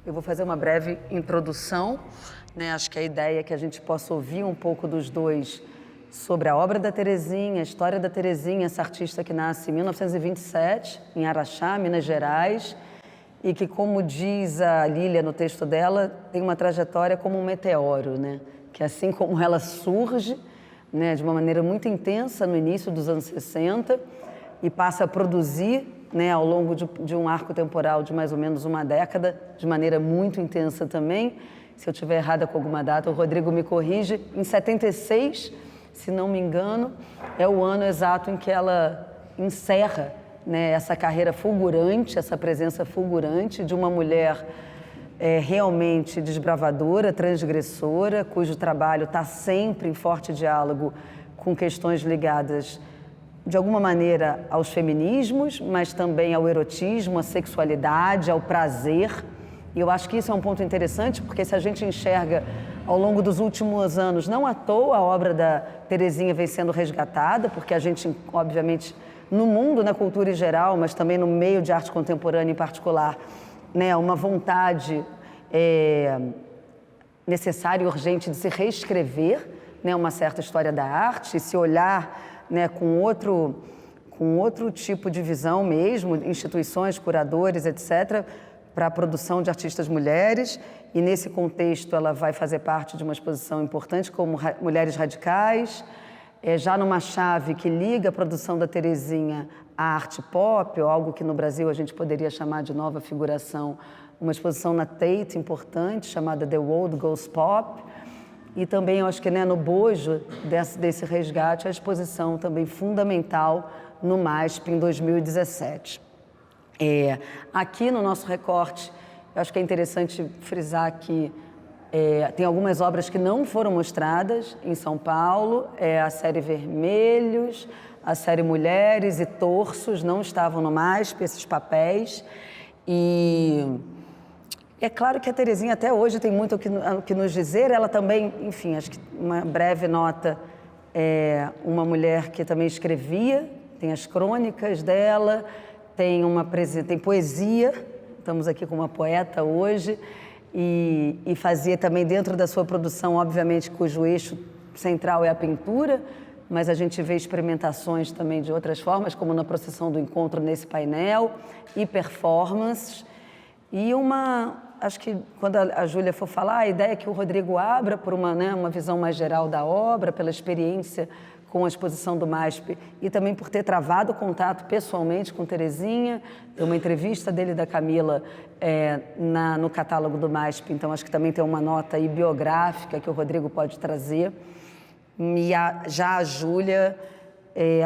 Eu vou fazer uma breve introdução, né? Acho que a ideia é que a gente possa ouvir um pouco dos dois sobre a obra da Terezinha, a história da Terezinha, essa artista que nasce em 1927, em Araxá, Minas Gerais, e que, como diz a Lília no texto dela, tem uma trajetória como um meteoro, né? Que assim como ela surge, né, de uma maneira muito intensa no início dos anos 60 e passa a produzir, né, ao longo de um arco temporal de mais ou menos uma década, de maneira muito intensa também. Se eu estiver errada com alguma data, o Rodrigo me corrige. Em 76, se não me engano, é o ano exato em que ela encerra, né, essa carreira fulgurante, essa presença fulgurante de uma mulher realmente desbravadora, transgressora, cujo trabalho está sempre em forte diálogo com questões ligadas, de alguma maneira, aos feminismos, mas também ao erotismo, à sexualidade, ao prazer. E eu acho que isso é um ponto interessante, porque se a gente enxerga ao longo dos últimos anos, não à toa a obra da Terezinha vem sendo resgatada, porque a gente, obviamente, no mundo, na cultura em geral, mas também no meio de arte contemporânea em particular, né, uma vontade necessária e urgente de se reescrever, né, uma certa história da arte, se olhar, né, com outro tipo de visão mesmo, instituições, curadores, etc., para a produção de artistas mulheres. E nesse contexto ela vai fazer parte de uma exposição importante como Mulheres Radicais, já numa chave que liga a produção da Terezinha à arte pop, ou algo que no Brasil a gente poderia chamar de nova figuração, uma exposição na Tate importante, chamada The World Goes Pop, e também, eu acho que, né, no bojo desse resgate, a exposição também fundamental no MASP em 2017. Aqui no nosso recorte, eu acho que é interessante frisar que tem algumas obras que não foram mostradas em São Paulo, a série Vermelhos, a série Mulheres e Torsos não estavam no MASP, esses papéis. E é claro que a Terezinha até hoje tem muito o que nos dizer. Ela também, enfim, acho que uma breve nota, uma mulher que também escrevia, tem as crônicas dela, tem poesia, estamos aqui com uma poeta hoje, e fazia também dentro da sua produção, obviamente, cujo eixo central é a pintura, mas a gente vê experimentações também de outras formas, como na procissão do encontro nesse painel, e performances. E acho que quando a Júlia for falar, a ideia é que o Rodrigo abra por uma visão mais geral da obra, pela experiência com a exposição do MASP e também por ter travado contato pessoalmente com Terezinha. Tem uma entrevista dele e da Camila no catálogo do MASP, então acho que também tem uma nota aí biográfica que o Rodrigo pode trazer. E já a Júlia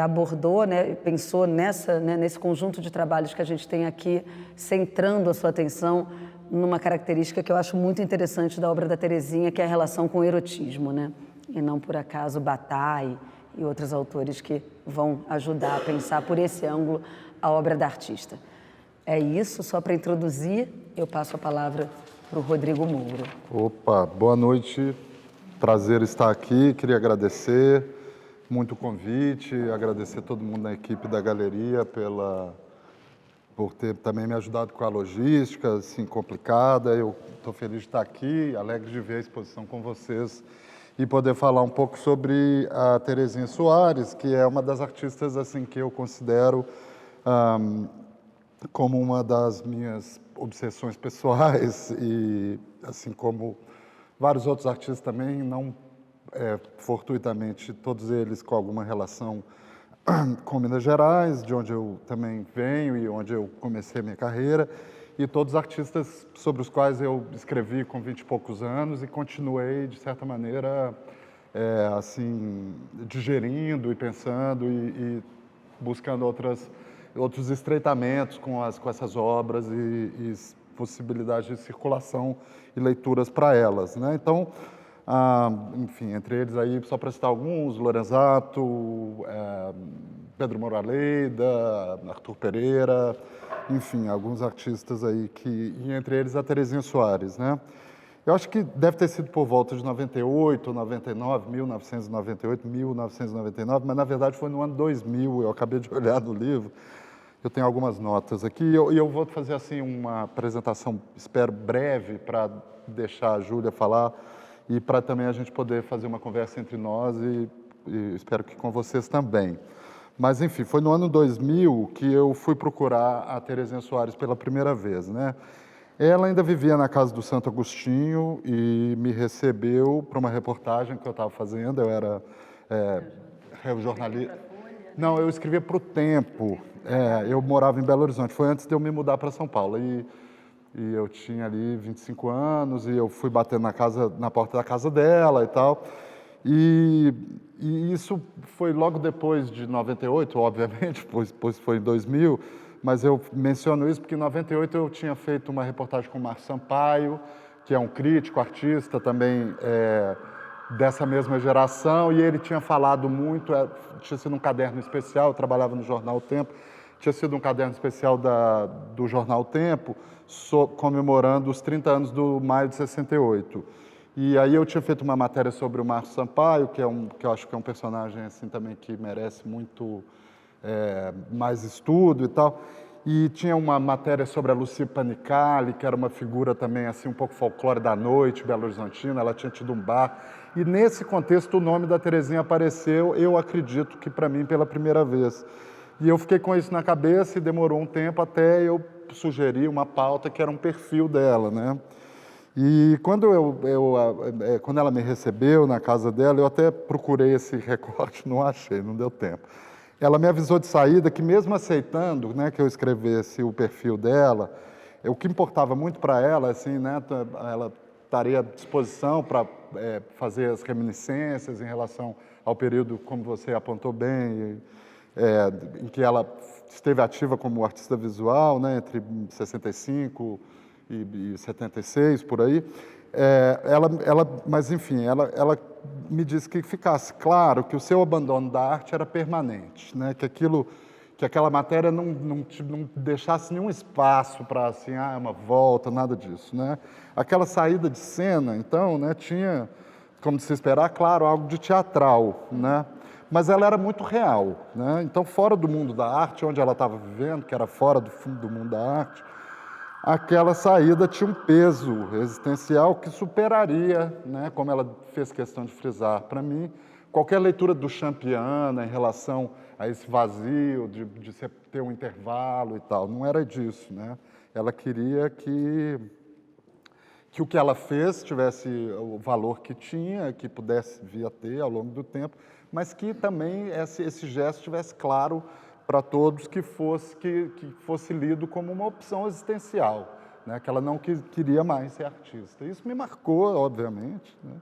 abordou, né, pensou nesse conjunto de trabalhos que a gente tem aqui, centrando a sua atenção numa característica que eu acho muito interessante da obra da Terezinha, que é a relação com o erotismo, né? E não por acaso Bataille e outros autores que vão ajudar a pensar por esse ângulo a obra da artista. É isso, só para introduzir, eu passo a palavra para o Rodrigo Moura. Opa, boa noite, prazer estar aqui, queria agradecer muito o convite, agradecer todo mundo na equipe da galeria por ter também me ajudado com a logística, assim, complicada. Eu estou feliz de estar aqui, alegre de ver a exposição com vocês e poder falar um pouco sobre a Terezinha Soares, que é uma das artistas assim que eu considero como uma das minhas obsessões pessoais e assim como vários outros artistas também, não fortuitamente todos eles com alguma relação com Minas Gerais, de onde eu também venho e onde eu comecei a minha carreira, e todos os artistas sobre os quais eu escrevi com 20 e poucos anos e continuei, de certa maneira, assim, digerindo e pensando e buscando outros estreitamentos com essas obras e possibilidades de circulação e leituras para elas, né? Então, enfim, entre eles aí, só para citar alguns, Lorenzato, Pedro Moura Almeida, Arthur Pereira, enfim, alguns artistas aí e entre eles a Terezinha Soares, né? Eu acho que deve ter sido por volta de 98, 99, 1998, 1999, mas na verdade foi no ano 2000, eu acabei de olhar no livro, Eu tenho algumas notas aqui e eu vou fazer assim uma apresentação, espero, breve, para deixar a Júlia falar e para também a gente poder fazer uma conversa entre nós e espero que com vocês também. Mas, enfim, foi no ano 2000 que eu fui procurar a Terezinha Soares pela primeira vez, né? Ela ainda vivia na casa do Santo Agostinho e me recebeu para uma reportagem que eu estava fazendo. Eu era jornalista. Não, eu escrevia para o Tempo. Eu morava em Belo Horizonte. Foi antes de eu me mudar para São Paulo. E eu tinha ali 25 anos e eu fui bater na porta da casa dela e tal. E isso foi logo depois de 98, obviamente, pois foi em 2000, mas eu menciono isso porque em 98 eu tinha feito uma reportagem com o Márcio Sampaio, que é um crítico, artista também dessa mesma geração, e ele tinha falado muito, tinha sido um caderno especial, eu trabalhava no jornal O Tempo, tinha sido um caderno especial do jornal O Tempo, comemorando os 30 anos do Maio de 68. E aí eu tinha feito uma matéria sobre o Márcio Sampaio, que eu acho que é um personagem assim também que merece muito mais estudo e tal. E tinha uma matéria sobre a Lucy Panicali, que era uma figura também assim um pouco folclore da noite, belo-horizontina, ela tinha tido um bar. E nesse contexto o nome da Terezinha apareceu, eu acredito que para mim pela primeira vez. E eu fiquei com isso na cabeça e demorou um tempo até eu sugerir uma pauta que era um perfil dela, né? E quando quando ela me recebeu na casa dela, eu até procurei esse recorte, não achei, não deu tempo. Ela me avisou de saída que mesmo aceitando, né, que eu escrevesse o perfil dela, o que importava muito para ela, assim, né, ela estaria à disposição para fazer as reminiscências em relação ao período, como você apontou bem, em que ela esteve ativa como artista visual, né, entre 65 e 76, por aí. Mas, enfim, ela me disse que ficasse claro que o seu abandono da arte era permanente, né? Que aquela matéria não deixasse nenhum espaço para, assim, uma volta, nada disso, né? Aquela saída de cena, então, né, tinha, como de se esperar, claro, algo de teatral, né? Mas ela era muito real, né? Então, fora do mundo da arte, onde ela estava vivendo, que era fora do mundo da arte, aquela saída tinha um peso existencial que superaria, né, como ela fez questão de frisar para mim, qualquer leitura do Champiana em relação a esse vazio, de ter um intervalo e tal. Não era disso, né? Ela queria que o que ela fez tivesse o valor que tinha, que pudesse vir a ter ao longo do tempo, mas que também esse gesto tivesse claro para todos que fosse lido como uma opção existencial, né? Que ela não queria mais ser artista. Isso me marcou, obviamente, né?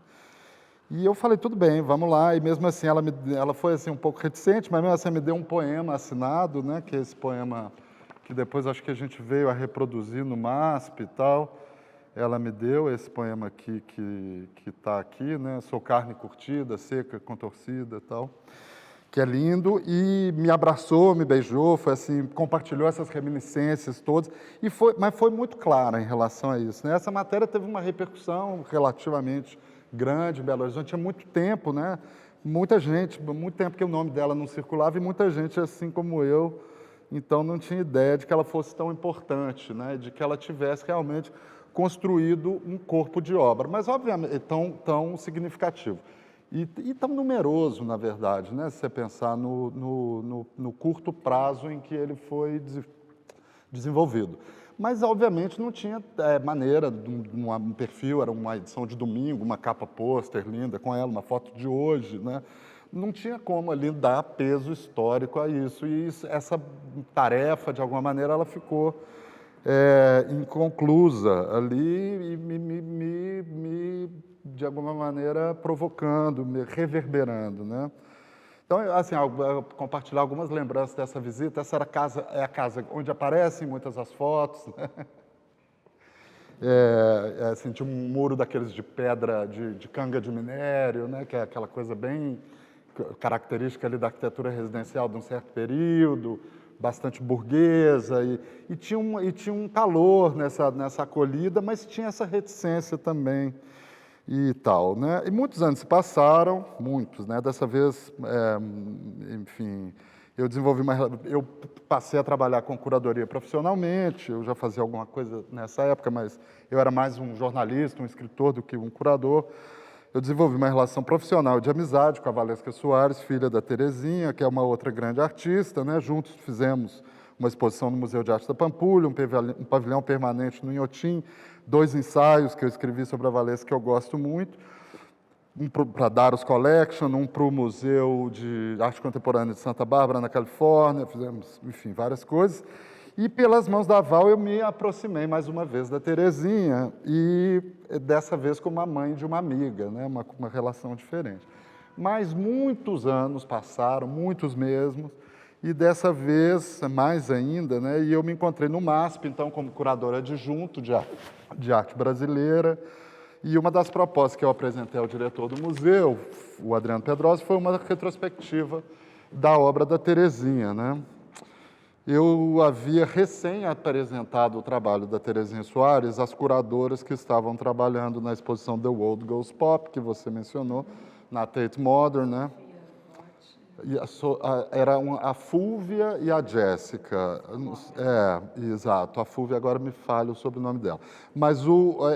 E eu falei, tudo bem, vamos lá. E mesmo assim, ela foi assim, um pouco reticente, mas mesmo assim me deu um poema assinado, né? Que é esse poema que depois acho que a gente veio a reproduzir no MASP e tal. Ela me deu esse poema aqui, que está aqui, né? Sou carne curtida, seca, contorcida e tal, que é lindo, e me abraçou, me beijou, foi assim, compartilhou essas reminiscências todas, mas foi muito clara em relação a isso, né? Essa matéria teve uma repercussão relativamente grande em Belo Horizonte, tinha muito tempo, né? Muita gente, muito tempo que o nome dela não circulava, e muita gente, assim como eu, então não tinha ideia de que ela fosse tão importante, né? De que ela tivesse realmente construído um corpo de obra, mas obviamente tão significativo. E tão numeroso, na verdade, né? Se você pensar no curto prazo em que ele foi desenvolvido. Mas, obviamente, não tinha maneira, um perfil, era uma edição de domingo, uma capa pôster linda com ela, uma foto de hoje, né? Não tinha como ali dar peso histórico a isso. E essa tarefa, de alguma maneira, ela ficou inconclusa ali e de alguma maneira, provocando, reverberando, né? Então, assim, compartilhar algumas lembranças dessa visita. Essa é a casa onde aparecem muitas as fotos, né? Assim, tinha um muro daqueles de pedra, de canga de minério, né? Que é aquela coisa bem característica ali da arquitetura residencial de um certo período, bastante burguesa, e tinha um calor nessa acolhida, mas tinha essa reticência também e tal, né? E muitos anos se passaram, muitos, né? Dessa vez, enfim, eu passei a trabalhar com curadoria profissionalmente, eu já fazia alguma coisa nessa época, mas eu era mais um jornalista, um escritor do que um curador. Eu desenvolvi uma relação profissional de amizade com a Valesca Soares, filha da Terezinha, que é uma outra grande artista, né? Juntos fizemos uma exposição no Museu de Arte da Pampulha, um pavilhão permanente no Inhotim, 2 ensaios que eu escrevi sobre a Valesca que eu gosto muito, um para a Daros Collection, um para o Museu de Arte Contemporânea de Santa Bárbara, na Califórnia, fizemos, enfim, várias coisas. E pelas mãos da Val eu me aproximei mais uma vez da Terezinha, e dessa vez como a mãe de uma amiga, né? Uma relação diferente. Mas muitos anos passaram, muitos mesmos, e dessa vez, mais ainda, né? E eu me encontrei no MASP, então, como curadora adjunto de arte brasileira, e uma das propostas que eu apresentei ao diretor do museu, o Adriano Pedrosa, foi uma retrospectiva da obra da Terezinha, né? Eu havia recém-apresentado o trabalho da Terezinha Soares às curadoras que estavam trabalhando na exposição The World Goes Pop, que você mencionou, na Tate Modern, né? E era a Fúvia e a Jéssica. Exato. A Fúvia agora me falha o sobrenome dela. Mas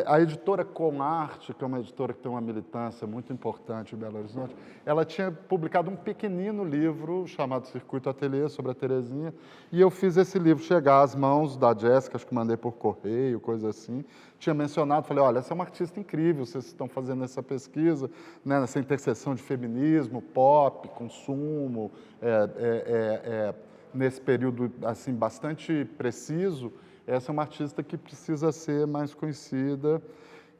a editora Comarte, que é uma editora que tem uma militância muito importante em Belo Horizonte, ela tinha publicado um pequenino livro chamado Circuito Ateliê, sobre a Terezinha, e eu fiz esse livro chegar às mãos da Jéssica, acho que mandei por correio, coisa assim. Tinha mencionado, falei, olha, essa é uma artista incrível, vocês estão fazendo essa pesquisa, né, nessa interseção de feminismo, pop, consumo, nesse período assim, bastante preciso, essa é uma artista que precisa ser mais conhecida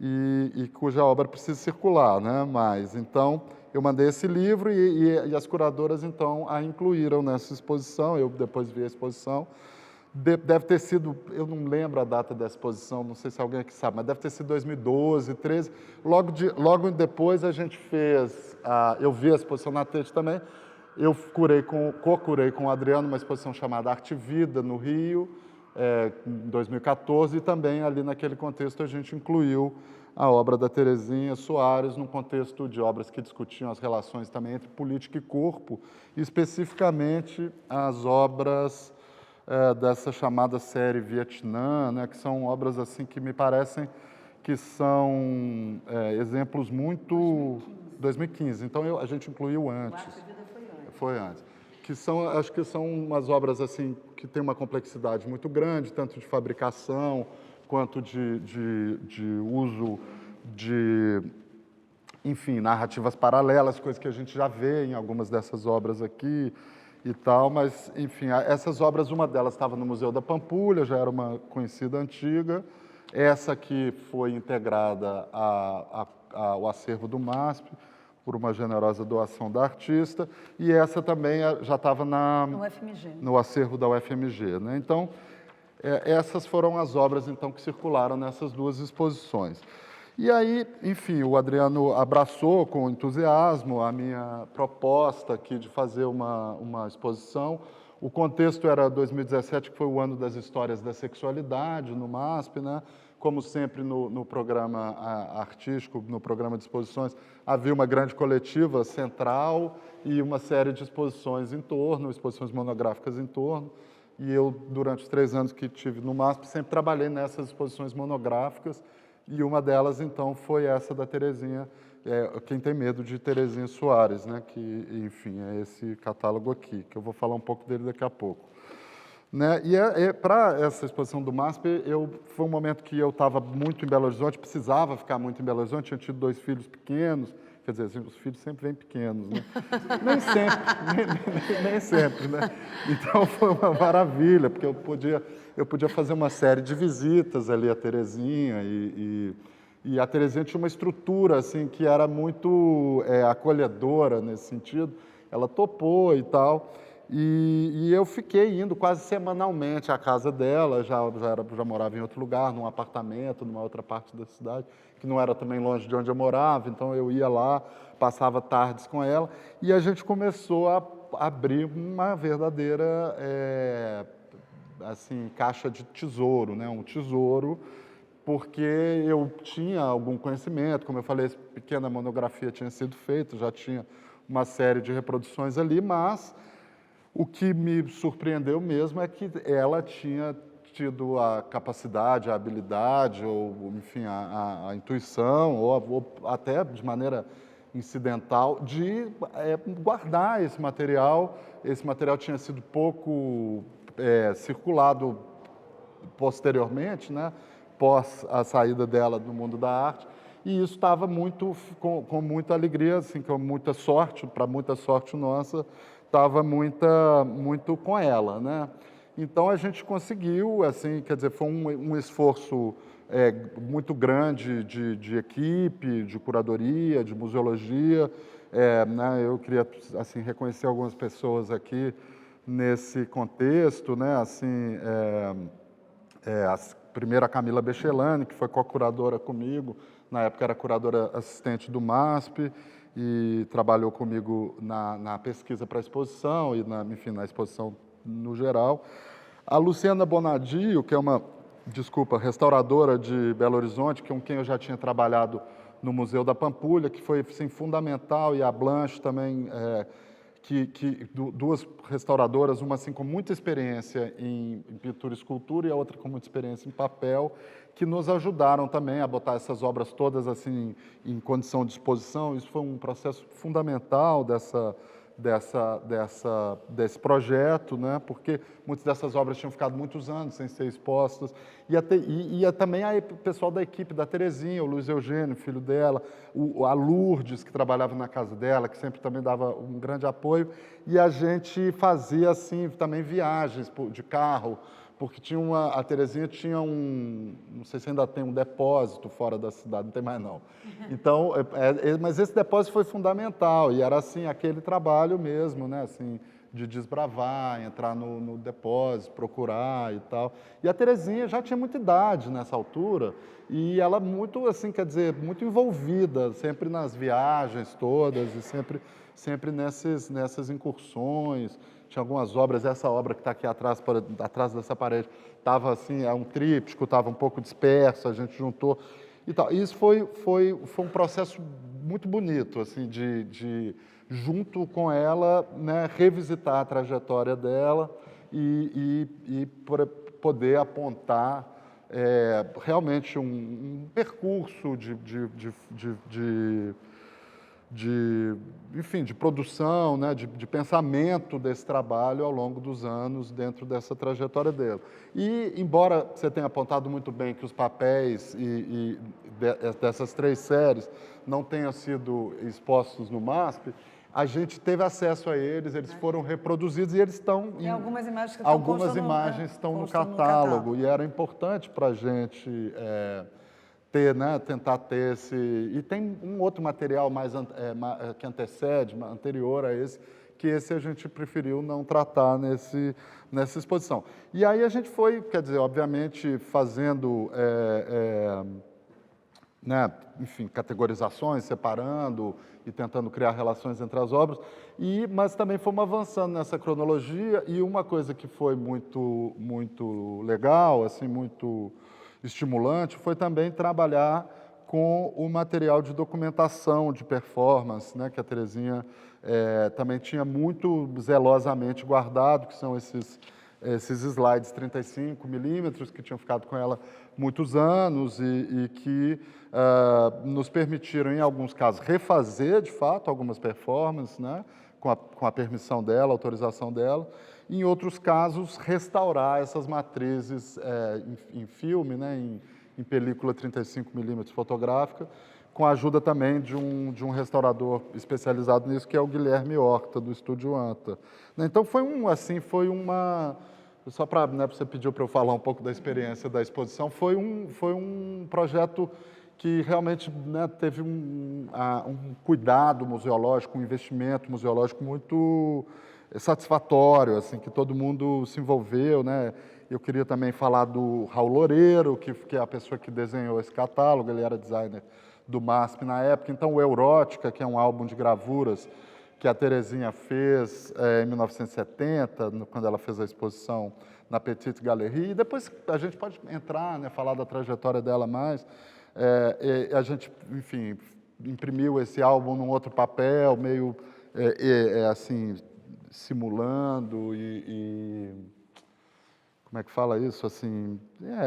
e cuja obra precisa circular, né? Mas, então, eu mandei esse livro e as curadoras, então, a incluíram nessa exposição, eu depois vi a exposição. Deve ter sido, eu não lembro a data da exposição, não sei se alguém aqui sabe, mas deve ter sido 2012, 13. Logo depois a gente fez, eu vi a exposição na Tate também, eu co-curei com o Adriano uma exposição chamada Arte Vida, no Rio, em 2014, e também ali naquele contexto a gente incluiu a obra da Terezinha Soares num contexto de obras que discutiam as relações também entre política e corpo, e especificamente as obras dessa chamada série Vietnã, né, que são obras assim que me parecem que são exemplos muito... 2015, então a gente incluiu antes. O Arte Vida foi antes. Acho que são umas obras assim que têm uma complexidade muito grande, tanto de fabricação quanto de uso de, enfim, narrativas paralelas, coisas que a gente já vê em algumas dessas obras aqui e tal, mas, enfim, essas obras, uma delas estava no Museu da Pampulha, já era uma conhecida antiga, essa que foi integrada ao acervo do MASP, por uma generosa doação da artista, e essa também já estava no acervo da UFMG, né? Então, essas foram as obras então, que circularam nessas duas exposições. E aí, enfim, o Adriano abraçou com entusiasmo a minha proposta aqui de fazer uma exposição. O contexto era 2017, que foi o ano das histórias da sexualidade no MASP, né? Como sempre no programa artístico, no programa de exposições, havia uma grande coletiva central e uma série de exposições em torno, exposições monográficas em torno. E eu, durante os 3 anos que tive no MASP, sempre trabalhei nessas exposições monográficas, e uma delas, então, foi essa da Terezinha, Quem Tem Medo de Terezinha Soares, né? Que, enfim, é esse catálogo aqui, que eu vou falar um pouco dele daqui a pouco. Né? E para essa exposição do MASP, foi um momento que eu estava muito em Belo Horizonte, precisava ficar muito em Belo Horizonte, tinha tido 2 filhos pequenos, quer dizer, assim, os filhos sempre vêm pequenos, né? Nem sempre, nem sempre, né? Então foi uma maravilha, porque eu podia fazer uma série de visitas ali a Terezinha, e a Terezinha tinha uma estrutura assim, que era muito acolhedora nesse sentido, ela topou e tal. E eu fiquei indo quase semanalmente à casa dela, já morava em outro lugar, num apartamento, numa outra parte da cidade, que não era também longe de onde eu morava, então eu ia lá, passava tardes com ela, e a gente começou a abrir uma verdadeira assim, caixa de tesouro, né? Um tesouro, porque eu tinha algum conhecimento, como eu falei, essa pequena monografia tinha sido feita, já tinha uma série de reproduções ali, mas O que me surpreendeu mesmo é que ela tinha tido a capacidade, a habilidade, ou enfim, a intuição, ou até de maneira incidental, de guardar esse material. Esse material tinha sido pouco circulado posteriormente, né, pós a saída dela do mundo da arte, e isso estava muito com muita alegria, assim, com muita sorte, para muita sorte nossa, estava muito com ela, né? Então a gente conseguiu, assim, quer dizer, foi um esforço muito grande de equipe, de curadoria, de museologia, né? Eu queria assim reconhecer algumas pessoas aqui nesse contexto, né? Assim, primeiro a Camila Bechelani, que foi co-curadora comigo, na época era curadora assistente do MASP, e trabalhou comigo na pesquisa para a exposição e, enfim, na exposição no geral. A Luciana Bonadio, que é uma, restauradora de Belo Horizonte, com quem eu já tinha trabalhado no Museu da Pampulha, que foi assim, fundamental, e a Blanche também, duas restauradoras, uma assim com muita experiência em pintura e escultura e a outra com muita experiência em papel, que nos ajudaram também a botar essas obras todas assim em condição de exposição. Isso foi um processo fundamental desse projeto, né? Porque muitas dessas obras tinham ficado muitos anos sem ser expostas. E também o pessoal da equipe da Terezinha, o Luiz Eugênio, filho dela, a Lourdes, que trabalhava na casa dela, que sempre também dava um grande apoio. E a gente fazia assim também viagens de carro, porque a Terezinha tinha não sei se ainda tem um depósito fora da cidade, não tem mais não. Então, mas esse depósito foi fundamental, e era assim, aquele trabalho mesmo, né, assim, de desbravar, entrar no depósito, procurar e tal. E a Terezinha já tinha muita idade nessa altura, e ela muito, assim, quer dizer, muito envolvida, sempre nas viagens todas, e sempre nessas incursões. Tinha algumas obras, essa obra que está aqui atrás dessa parede, estava assim, um tríptico, estava um pouco disperso, a gente juntou e tal. E isso foi um processo muito bonito, assim, junto com ela, né, revisitar a trajetória dela e poder apontar realmente um percurso enfim, de produção, né, de pensamento desse trabalho ao longo dos anos dentro dessa trajetória dela. E, embora você tenha apontado muito bem que os papéis dessas 3 séries não tenham sido expostos no MASP, a gente teve acesso a eles foram reproduzidos e eles estão em algumas imagens que estão no catálogo, e era importante para a gente tentar ter esse... E tem um outro material que antecede, anterior a esse, que esse a gente preferiu não tratar nessa exposição. E aí a gente foi, quer dizer, obviamente, fazendo, né, enfim, categorizações, separando e tentando criar relações entre as obras, mas também fomos avançando nessa cronologia, e uma coisa que foi muito legal, assim, muito estimulante, foi também trabalhar com o material de documentação, de performance, né, que a Terezinha também tinha muito zelosamente guardado, que são esses slides 35 milímetros, que tinham ficado com ela muitos anos e que nos permitiram, em alguns casos, refazer, de fato, algumas performances, né, com a permissão dela, autorização dela, e, em outros casos, restaurar essas matrizes em filme, né, em película 35 milímetros fotográfica, com a ajuda também de um restaurador especializado nisso, que é o Guilherme Horta, do Estúdio Anta. Então, foi uma... Só para, né, você pediu para eu falar um pouco da experiência da exposição, foi um projeto que realmente, né, teve um cuidado museológico, um investimento museológico muito satisfatório, assim, que todo mundo se envolveu, né? Eu queria também falar do Raul Loureiro, que é a pessoa que desenhou esse catálogo, ele era designer do MASP na época. Então, o Eurótica, que é um álbum de gravuras que a Terezinha fez em 1970, quando ela fez a exposição na Petite Galerie. E depois a gente pode entrar, né, falar da trajetória dela mais. A gente, enfim, imprimiu esse álbum num outro papel, meio assim, simulando como é que fala isso, assim,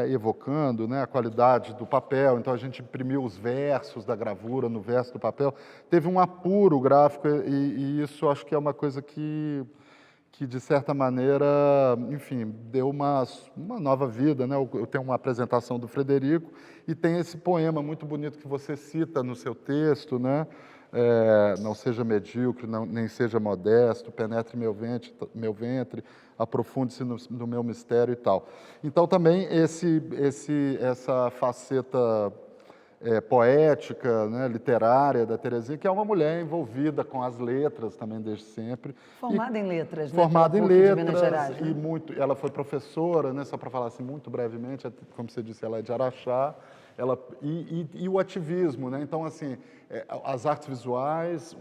evocando, né, a qualidade do papel. Então a gente imprimiu os versos da gravura no verso do papel. Teve um apuro gráfico e isso acho que é uma coisa que de certa maneira, enfim, deu uma nova vida, né? Eu tenho uma apresentação do Frederico e tem esse poema muito bonito que você cita no seu texto, né? Não seja medíocre, nem seja modesto, penetre meu ventre, aprofunde-se no meu mistério e tal. Então também essa faceta poética, né, literária da Terezinha, que é uma mulher envolvida com as letras também desde sempre. Formada em letras, né? Formada em pela PUC de letras, Minas Gerais, né? ela foi professora, né, só para falar assim muito brevemente, como você disse, ela é de Araxá, e o ativismo, né? Então, assim, as artes visuais,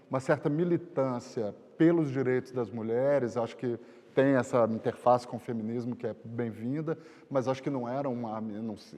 uma certa militância pelos direitos das mulheres, acho que tem essa interface com o feminismo que é bem-vinda, mas acho que não era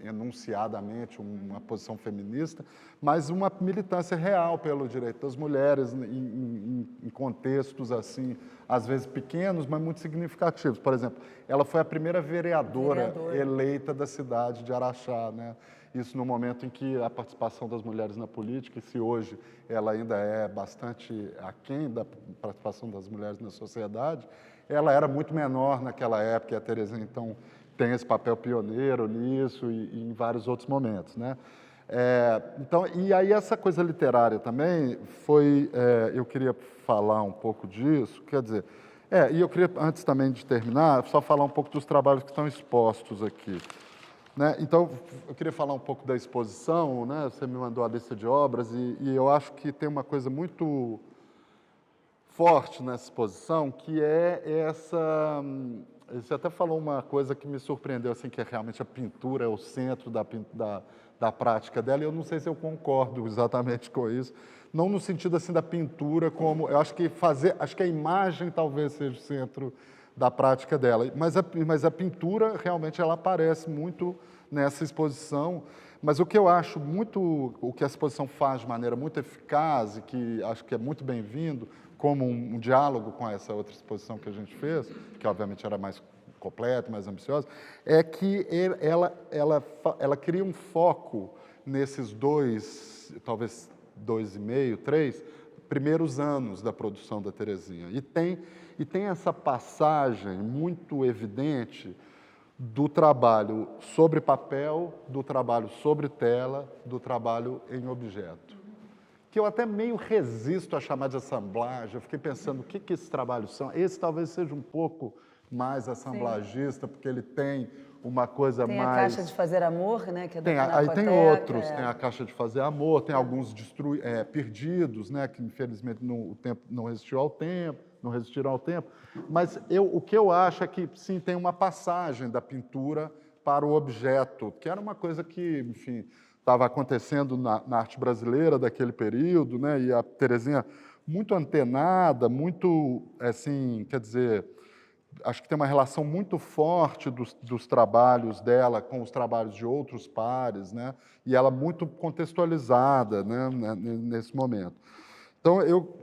enunciadamente uma posição feminista, mas uma militância real pelo direito das mulheres em contextos assim, às vezes pequenos, mas muito significativos. Por exemplo, ela foi a primeira vereadora eleita da cidade de Araxá, né? Isso no momento em que a participação das mulheres na política, e se hoje ela ainda é bastante aquém da participação das mulheres na sociedade, ela era muito menor naquela época, e a Terezinha, então, tem esse papel pioneiro nisso e em vários outros momentos, né? Então, e aí essa coisa literária também eu queria falar um pouco disso, quer dizer, e eu queria, antes também de terminar, só falar um pouco dos trabalhos que estão expostos aqui. Né? Então, eu queria falar um pouco da exposição, né? Você me mandou a lista de obras e eu acho que tem uma coisa muito forte nessa exposição, que é essa... Você até falou uma coisa que me surpreendeu, assim, que é realmente a pintura é o centro da prática dela, e eu não sei se eu concordo exatamente com isso, não no sentido assim da pintura como... Eu acho que a imagem talvez seja o centro da prática dela, mas a pintura realmente ela aparece muito nessa exposição, mas o que eu acho o que a exposição faz de maneira muito eficaz e que acho que é muito bem-vindo, como um diálogo com essa outra exposição que a gente fez, que obviamente era mais completa, mais ambiciosa, é que ela cria um foco nesses talvez 2,5, 3 primeiros anos da produção da Terezinha. E tem essa passagem muito evidente do trabalho sobre papel, do trabalho sobre tela, do trabalho em objeto, que eu até meio resisto a chamar de assemblagem. Eu fiquei pensando, o que esses trabalhos são? Esse talvez seja um pouco mais assemblagista, porque ele tem uma coisa mais... Tem a Caixa de Fazer Amor, né, que é da Aí tem Pinacoteca. outros, tem a Caixa de Fazer Amor, tem alguns perdidos, né, que infelizmente o tempo não resistiram ao tempo, mas o que eu acho é que, sim, tem uma passagem da pintura para o objeto, que era uma coisa que, enfim, estava acontecendo na arte brasileira daquele período, né? E a Terezinha muito antenada, muito, assim, quer dizer, acho que tem uma relação muito forte dos trabalhos dela com os trabalhos de outros pares, né? E ela muito contextualizada, né, nesse momento. Então,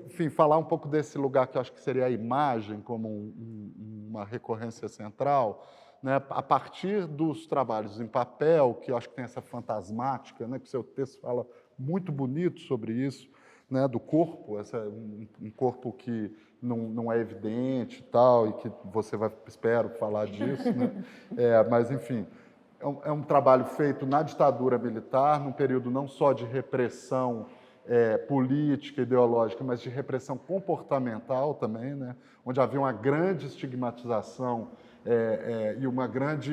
enfim, falar um pouco desse lugar que eu acho que seria a imagem como uma recorrência central, né, a partir dos trabalhos em papel, que eu acho que tem essa fantasmática, né, que o seu texto fala muito bonito sobre isso, né, do corpo, um corpo que não é evidente e tal, e que você vai, espero, falar disso, né? Mas, enfim, é um trabalho feito na ditadura militar, num período não só de repressão política, ideológica, mas de repressão comportamental também, né, onde havia uma grande estigmatização e uma grande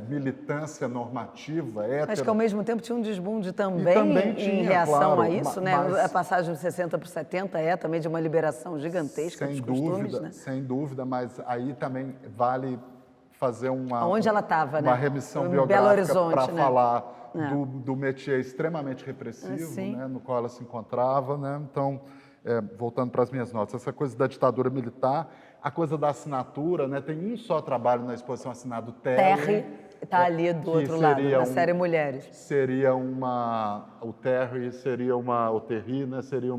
militância normativa, hétero. Mas que, ao mesmo tempo, tinha um desbunde também tinha, em reação claro, a isso, né? mas... A passagem de 60 para 70 é também de uma liberação gigantesca dos costumes, né? Sem dúvida, mas aí também vale fazer Onde ela estava, né? Uma remissão Em biográfica Belo Horizonte, para né? falar do métier extremamente repressivo, né, no qual ela se encontrava, né? Então, voltando para as minhas notas, essa coisa da ditadura militar, a coisa da assinatura, né? Tem um só trabalho na exposição assinado Terry. Está ali do outro lado, na série Mulheres. Seria o Terry seria o Terry, né? Seria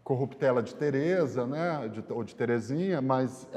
corruptela de Teresa, né, ou de Terezinha, mas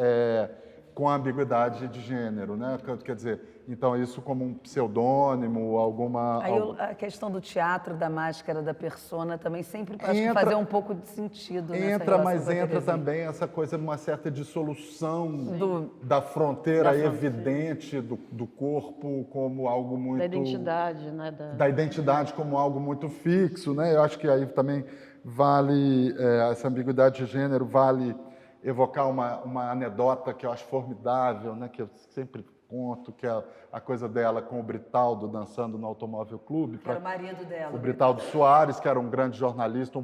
com a ambiguidade de gênero, né? Quer dizer, então isso como um pseudônimo, alguma... Aí a questão do teatro, da máscara, da persona, também sempre acho que fazer um pouco de sentido nessa Entra, relação mas com a entra Terezinha. também essa coisa de uma certa dissolução da fronteira evidente do corpo como algo muito... Da identidade, né? Da identidade como algo muito fixo, né? Eu acho que aí também vale, essa ambiguidade de gênero vale evocar uma anedota que eu acho formidável, né? Que eu sempre conto, que é a coisa dela com o Britaldo dançando no Automóvel Clube. Que era o marido dela. O Britaldo Soares, que era um grande jornalista,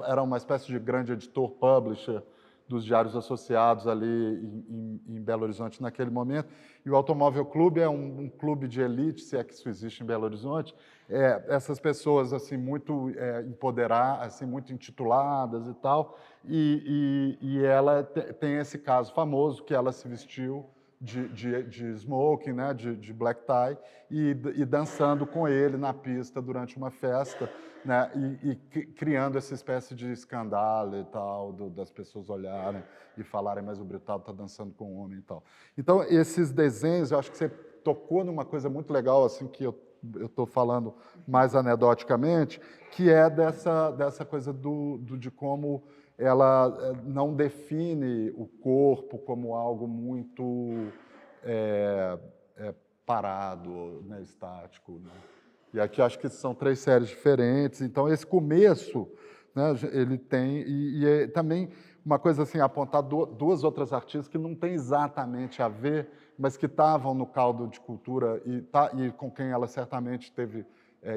era uma espécie de grande editor, publisher dos Diários Associados ali em Belo Horizonte naquele momento. E o Automóvel Clube é um clube de elite, se é que isso existe em Belo Horizonte. Essas pessoas assim muito empoderadas, assim muito intituladas e tal. E ela tem esse caso famoso que ela se vestiu de smoking, né, de black tie, e dançando com ele na pista durante uma festa, né, e criando essa espécie de escândalo e tal, das pessoas olharem e falarem, mas o Britaldo está dançando com um homem e tal. Então, esses desenhos, eu acho que você tocou numa coisa muito legal, assim, que eu estou falando mais anedoticamente, que é dessa coisa de como ela não define o corpo como algo muito parado, né, estático. Né? E aqui acho que são 3 séries diferentes. Então, esse começo, né, ele tem... E também uma coisa assim, apontar 2 outras artistas que não têm exatamente a ver, mas que estavam no caldo de cultura e com quem ela certamente teve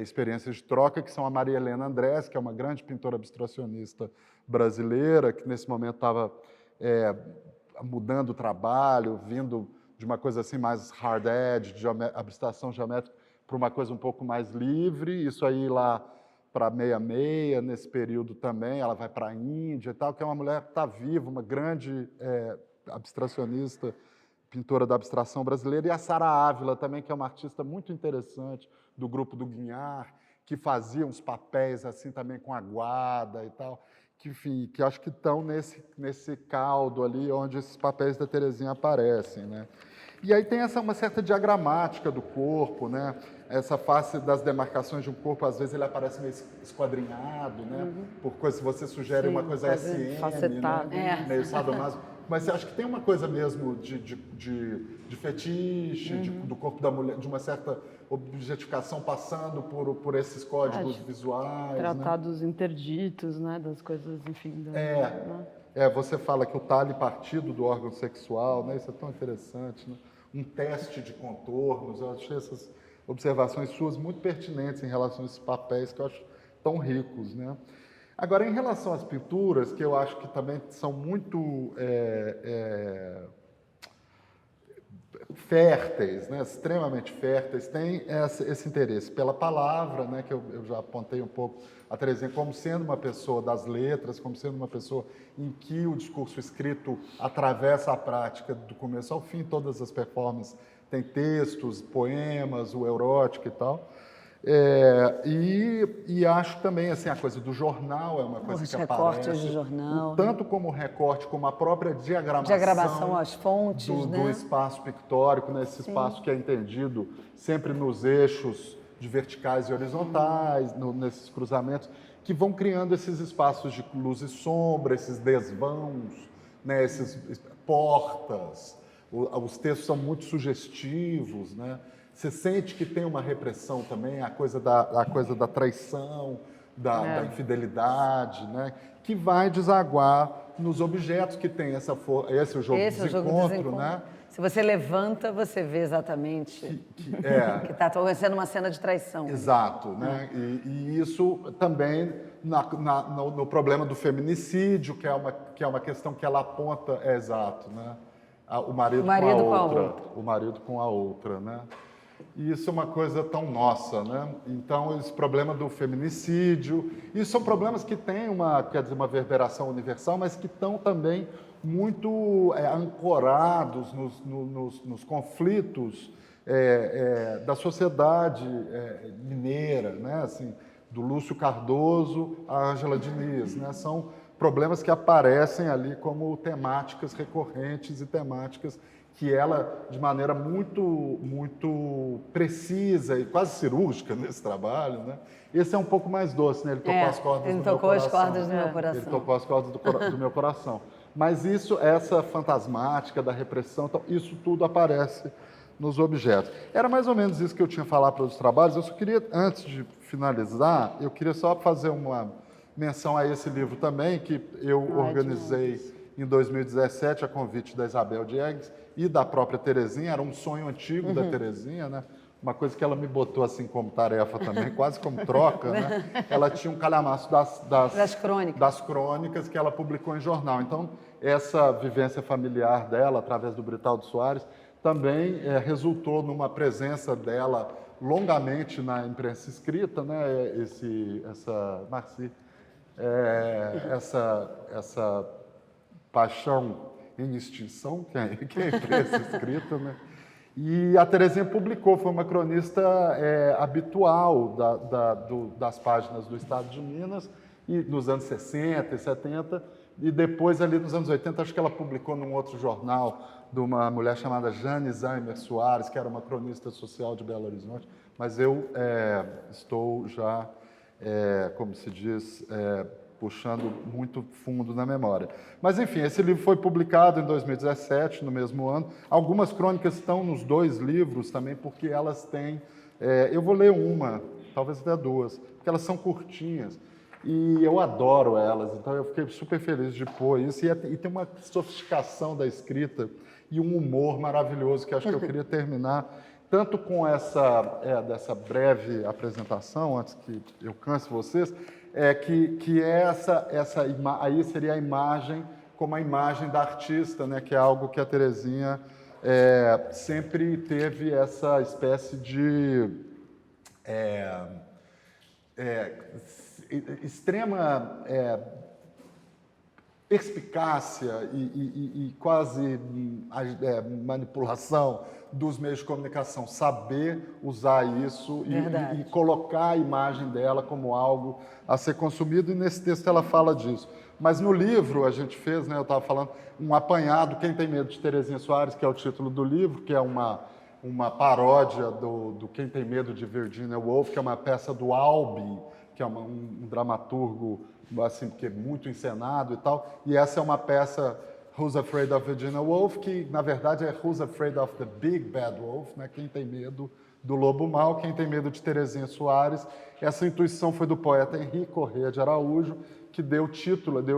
experiências de troca, que são a Maria Helena Andrés, que é uma grande pintora abstracionista brasileira, que nesse momento estava mudando o trabalho, vindo de uma coisa assim mais hard edge, de abstração geométrica, para uma coisa um pouco mais livre. Isso aí lá para 66, nesse período também, ela vai para a Índia e tal, que é uma mulher que está viva, uma grande abstracionista, pintora da abstração brasileira, e a Sara Ávila também, que é uma artista muito interessante, do grupo do Guignard, que fazia uns papéis assim também com aguada e tal, que, enfim, que acho que estão nesse caldo ali onde esses papéis da Terezinha aparecem, né? E aí tem uma certa diagramática do corpo, né? Essa face das demarcações de um corpo, às vezes ele aparece meio esquadrinhado, né? Por coisa, se você sugere uma coisa SM, facetado, né? Meio sadomaso. Mas você acha que tem uma coisa mesmo de fetiche, do corpo da mulher, de uma certa objetificação passando por esses códigos visuais, tratados interditos, né, das coisas, enfim. Você fala que o talhe partido do órgão sexual, né? Isso é tão interessante, né? Um teste de contornos, eu achei essas observações suas muito pertinentes em relação a esses papéis que eu acho tão ricos, né? Agora, em relação às pinturas, que eu acho que também são muito férteis, né? Extremamente férteis, tem esse interesse pela palavra, né? Que eu já apontei um pouco a Terezinha como sendo uma pessoa das letras, como sendo uma pessoa em que o discurso escrito atravessa a prática do começo ao fim, todas as performances têm textos, poemas, o erótico e tal. E acho também assim, a coisa do jornal é uma coisa que aparece. Os recortes de jornal. Tanto como o recorte, como a própria diagramação, as fontes, do espaço pictórico, né? Esse espaço que é entendido sempre nos eixos de verticais e horizontais, nesses cruzamentos, que vão criando esses espaços de luz e sombra, esses desvãos, né? Esses portas. Os textos são muito sugestivos, né? Você sente que tem uma repressão também, a coisa da traição, da infidelidade, né? Que vai desaguar nos objetos que tem esse é o jogo de desencontro, né? Se você levanta, você vê exatamente que está acontecendo uma cena de traição. Exato, né? E isso também no problema do feminicídio, que é uma questão que ela aponta, exato, né? O marido com a outra. O marido com a outra, né? E isso é uma coisa tão nossa, né? Então, esse problema do feminicídio, isso são problemas que têm uma reverberação universal, mas que estão também muito ancorados nos conflitos da sociedade mineira, né? Assim, do Lúcio Cardoso à Ângela Diniz, né? São problemas que aparecem ali como temáticas recorrentes e temáticas que ela, de maneira muito precisa e quase cirúrgica nesse trabalho, né? Esse é um pouco mais doce, né? Ele tocou as cordas do meu coração. Ele tocou as cordas do meu coração. Ele tocou as cordas do meu coração. Mas isso, essa fantasmática da repressão, então, isso tudo aparece nos objetos. Era mais ou menos isso que eu tinha falado para os trabalhos. Eu só queria, antes de finalizar, eu queria só fazer uma menção a esse livro também, que eu organizei em 2017, a convite da Isabel Diegues e da própria Terezinha. Era um sonho antigo da Terezinha, né? Uma coisa que ela me botou assim como tarefa também, quase como troca, né? Ela tinha um calhamaço das crônicas que ela publicou em jornal. Então, essa vivência familiar dela, através do Britaldo Soares, também resultou numa presença dela longamente na imprensa escrita, né? Essa paixão em extinção, que é a imprensa escrita, né? E a Terezinha publicou, foi uma cronista habitual das páginas do Estado de Minas, e nos anos 60 e 70, e depois ali nos anos 80, acho que ela publicou num outro jornal de uma mulher chamada Jane Zaimer Soares, que era uma cronista social de Belo Horizonte, mas eu estou já, como se diz, puxando muito fundo na memória. Mas, enfim, esse livro foi publicado em 2017, no mesmo ano. Algumas crônicas estão nos dois livros também, porque elas têm... eu vou ler uma, talvez até duas, porque elas são curtinhas. E eu adoro elas, então eu fiquei super feliz de pôr isso. E tem uma sofisticação da escrita e um humor maravilhoso, que acho que eu queria terminar tanto com dessa breve apresentação, antes que eu canse vocês, aí seria a imagem como a imagem da artista, né, que é algo que a Terezinha sempre teve essa espécie de extrema perspicácia e quase manipulação dos meios de comunicação, saber usar isso e colocar a imagem dela como algo a ser consumido, e nesse texto ela fala disso. Mas no livro a gente fez, né, eu estava falando, um apanhado, Quem Tem Medo de Terezinha Soares, que é o título do livro, que é uma paródia do Quem Tem Medo de Virginia Woolf, que é uma peça do Albee, que é um dramaturgo assim, que é muito encenado e tal, e essa é uma peça, Who's Afraid of Virginia Woolf, que na verdade é Who's Afraid of the Big Bad Wolf, né? Quem tem medo do lobo mau, quem tem medo de Terezinha Soares. Essa intuição foi do poeta Henrique Corrêa de Araújo, que deu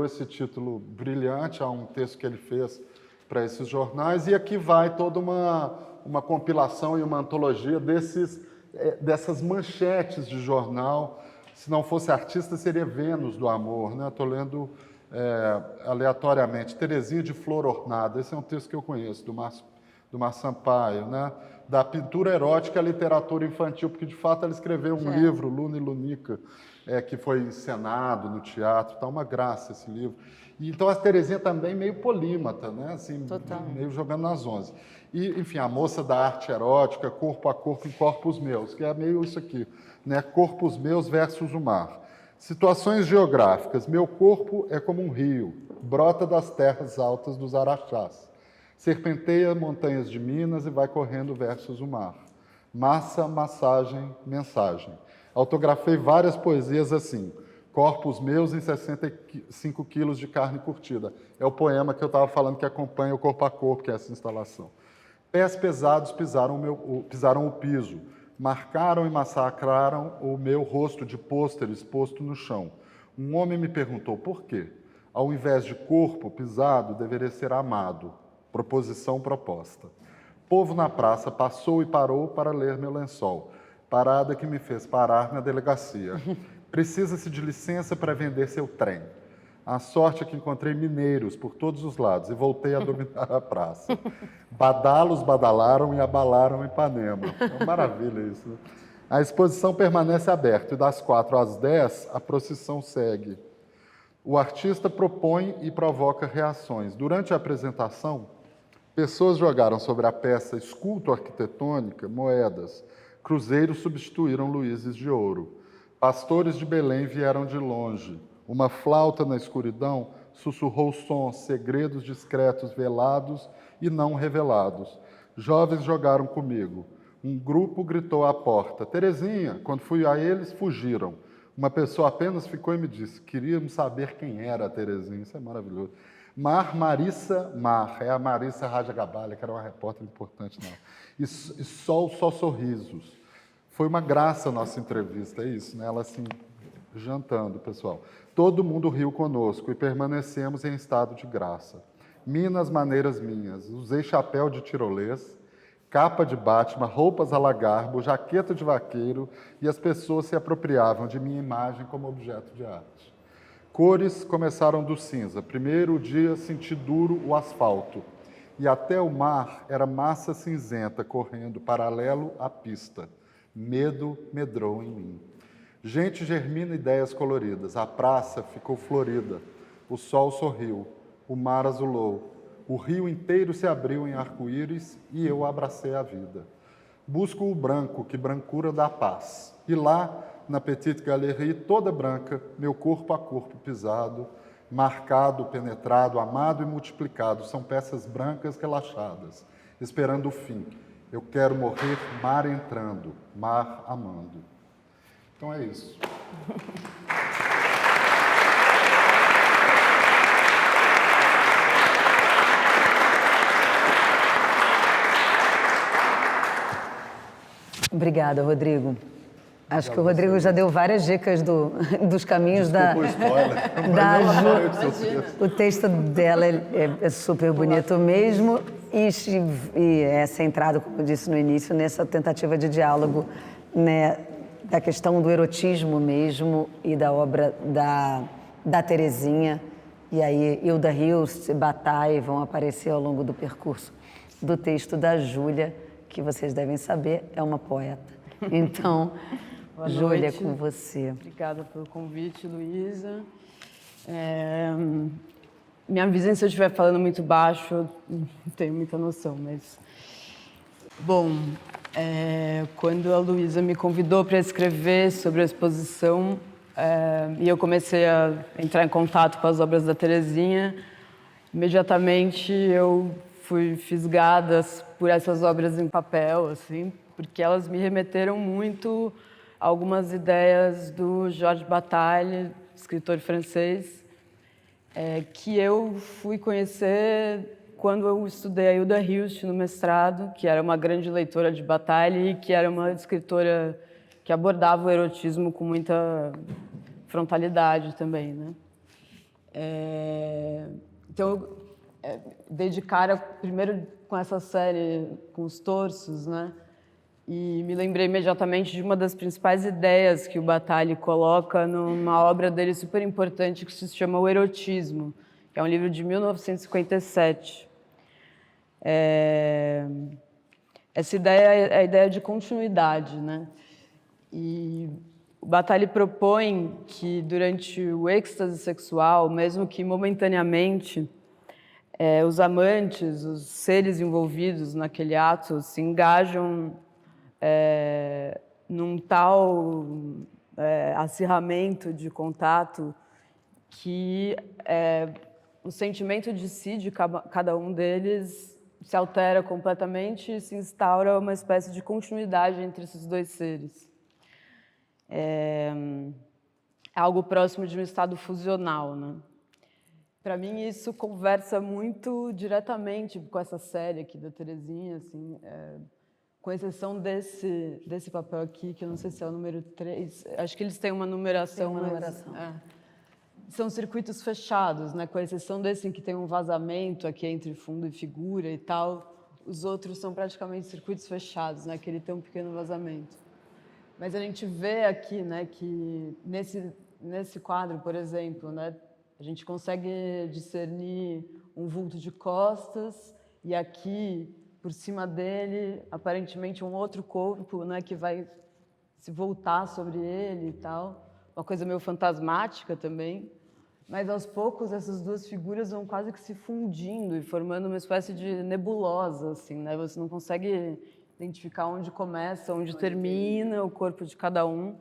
esse título brilhante a um texto que ele fez para esses jornais, e aqui vai toda uma compilação e uma antologia dessas manchetes de jornal. Se não fosse artista, seria Vênus do Amor, né? Estou lendo aleatoriamente. Terezinha de Flor Ornada, esse é um texto que eu conheço, do Mar Sampaio, né? Da pintura erótica à literatura infantil, porque de fato ela escreveu um livro, Luna e Lunica, que foi encenado no teatro, tá uma graça esse livro. E, então a Terezinha também meio polímata, né? Assim, meio jogando nas 11. E, enfim, a moça da arte erótica, corpo a corpo em corpos meus, que é meio isso aqui, né? Corpos meus versus o mar. Situações geográficas. Meu corpo é como um rio, brota das terras altas dos Araxás. Serpenteia montanhas de Minas e vai correndo versus o mar. Massa, massagem, mensagem. Autografei várias poesias assim. Corpos meus em 65 quilos de carne curtida. É o poema que eu estava falando que acompanha o Corpo a Corpo, que é essa instalação. Pés pesados pisaram o piso. Marcaram e massacraram o meu rosto de pôster exposto no chão. Um homem me perguntou por quê. Ao invés de corpo pisado, deveria ser amado. Proposição proposta. Povo na praça passou e parou para ler meu lençol. Parada que me fez parar na delegacia. Precisa-se de licença para vender seu trem. A sorte é que encontrei mineiros por todos os lados e voltei a dominar a praça. Badalos badalaram e abalaram Ipanema. É uma maravilha isso, né? A exposição permanece aberta e das 4 às 10 a procissão segue. O artista propõe e provoca reações. Durante a apresentação, pessoas jogaram sobre a peça esculto-arquitetônica moedas. Cruzeiros substituíram luíses de ouro. Pastores de Belém vieram de longe. Uma flauta na escuridão sussurrou sons, segredos discretos, velados e não revelados. Jovens jogaram comigo. Um grupo gritou à porta, Terezinha. Quando fui a eles, fugiram. Uma pessoa apenas ficou e me disse, queríamos saber quem era a Terezinha. Isso é maravilhoso. Marissa Mar, é a Marissa Rajagabalha, que era uma repórter importante não. E Sol, só sorrisos. Foi uma graça a nossa entrevista, é isso, né? Ela assim, jantando, pessoal. Todo mundo riu conosco e permanecemos em estado de graça. Minas maneiras minhas, usei chapéu de tirolês, capa de Batman, roupas a lagarbo, jaqueta de vaqueiro e as pessoas se apropriavam de minha imagem como objeto de arte. Cores começaram do cinza. Primeiro dia senti duro o asfalto e até o mar era massa cinzenta correndo paralelo à pista. Medo medrou em mim. Gente germina ideias coloridas. A praça ficou florida. O sol sorriu. O mar azulou. O rio inteiro se abriu em arco-íris e eu abracei a vida. Busco o branco, que brancura dá paz. E lá, na Petite Galerie, toda branca, meu corpo a corpo pisado, marcado, penetrado, amado e multiplicado, são peças brancas relaxadas, esperando o fim. Eu quero morrer mar entrando, mar amando. Então é isso. Obrigada, Rodrigo. Acho que o Rodrigo já deu várias dicas dos caminhos da Ju. O texto dela é super bonito mesmo e é centrado, como eu disse no início, nessa tentativa de diálogo, né, da questão do erotismo mesmo e da obra da Terezinha. E aí Hilda Hilst, Bataille vão aparecer ao longo do percurso do texto da Júlia, que vocês devem saber, é uma poeta. Então, Júlia, com você. Obrigada pelo convite, Luísa. Me avisem se eu estiver falando muito baixo, eu não tenho muita noção, mas... Bom, quando a Luísa me convidou para escrever sobre a exposição, e eu comecei a entrar em contato com as obras da Terezinha, imediatamente eu fui fisgada por essas obras em papel, assim, porque elas me remeteram muito a algumas ideias do Georges Bataille, escritor francês, que eu fui conhecer quando eu estudei a Hilda Hilst no mestrado, que era uma grande leitora de Bataille e que era uma escritora que abordava o erotismo com muita frontalidade também, né? Então, dei de cara primeiro com essa série, com os torsos, né? E me lembrei imediatamente de uma das principais ideias que o Bataille coloca numa obra dele super importante que se chama O Erotismo, que é um livro de 1957. Essa ideia é a ideia de continuidade, né? E o Bataille propõe que durante o êxtase sexual, mesmo que momentaneamente, os amantes, os seres envolvidos naquele ato se engajam num tal acirramento de contato que o sentimento de si de cada um deles se altera completamente e se instaura uma espécie de continuidade entre esses dois seres. É algo próximo de um estado fusional, né? Para mim, isso conversa muito diretamente com essa série aqui da Terezinha, assim, com exceção desse papel aqui, que eu não sei se é o número 3, acho que eles têm uma numeração. Tem uma numeração. São circuitos fechados, né? Com exceção desse em que tem um vazamento aqui entre fundo e figura e tal, os outros são praticamente circuitos fechados, né? Que ele tem um pequeno vazamento. Mas a gente vê aqui, né, que nesse quadro, por exemplo, né, a gente consegue discernir um vulto de costas e aqui, por cima dele, aparentemente um outro corpo, né, que vai se voltar sobre ele e tal. Uma coisa meio fantasmática também. Mas, aos poucos, essas duas figuras vão quase que se fundindo e formando uma espécie de nebulosa, assim, né? Você não consegue identificar onde começa, onde termina o corpo de cada um.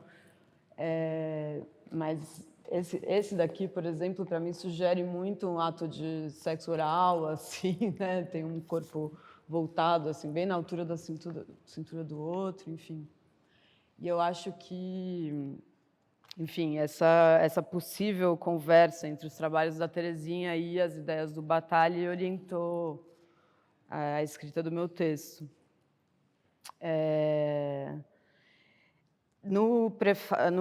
Mas esse daqui, por exemplo, para mim sugere muito um ato de sexo oral, assim, né? Tem um corpo voltado, assim, bem na altura da cintura do outro, enfim. E eu acho que, enfim, essa possível conversa entre os trabalhos da Terezinha e as ideias do Bataille orientou a escrita do meu texto. No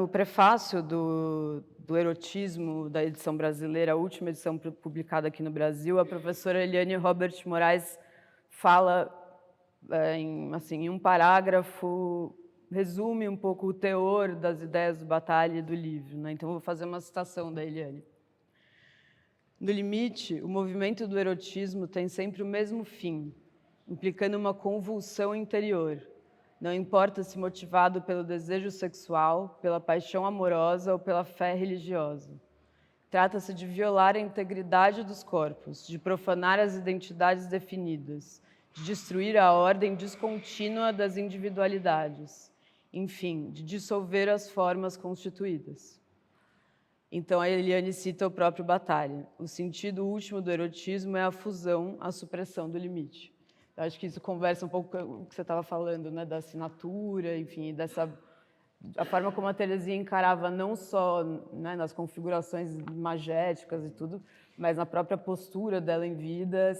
prefácio do Erotismo da edição brasileira, a última edição publicada aqui no Brasil, a professora Eliane Robert Moraes fala, em um parágrafo, resume um pouco o teor das ideias do Bataille e do livro, né? Então, vou fazer uma citação da Eliane. No limite, o movimento do erotismo tem sempre o mesmo fim, implicando uma convulsão interior. Não importa se motivado pelo desejo sexual, pela paixão amorosa ou pela fé religiosa. Trata-se de violar a integridade dos corpos, de profanar as identidades definidas, de destruir a ordem descontínua das individualidades, enfim, de dissolver as formas constituídas. Então, a Eliane cita o próprio Bataille. O sentido último do erotismo é a fusão, a supressão do limite. Eu acho que isso conversa um pouco com o que você estava falando, né, da assinatura, enfim, a forma como a Terezinha encarava não só, né, nas configurações magéticas e tudo, mas na própria postura dela em vida,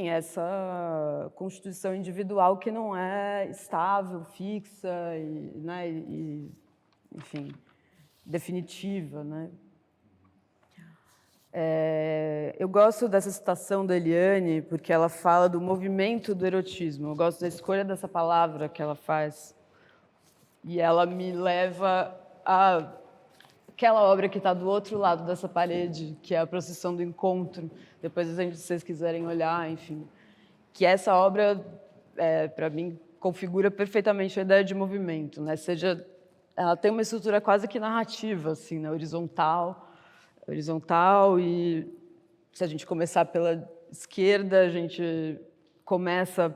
essa constituição individual que não é estável, fixa enfim, definitiva, né? Eu gosto dessa citação da Eliane porque ela fala do movimento do erotismo. Eu gosto da escolha dessa palavra que ela faz. E ela me leva a aquela obra que está do outro lado dessa parede, que é a Procissão do Encontro. Depois, se vocês quiserem olhar, enfim. Que essa obra, para mim, configura perfeitamente a ideia de movimento, né? Ela tem uma estrutura quase que narrativa, assim, né? Horizontal, e se a gente começar pela esquerda, a gente começa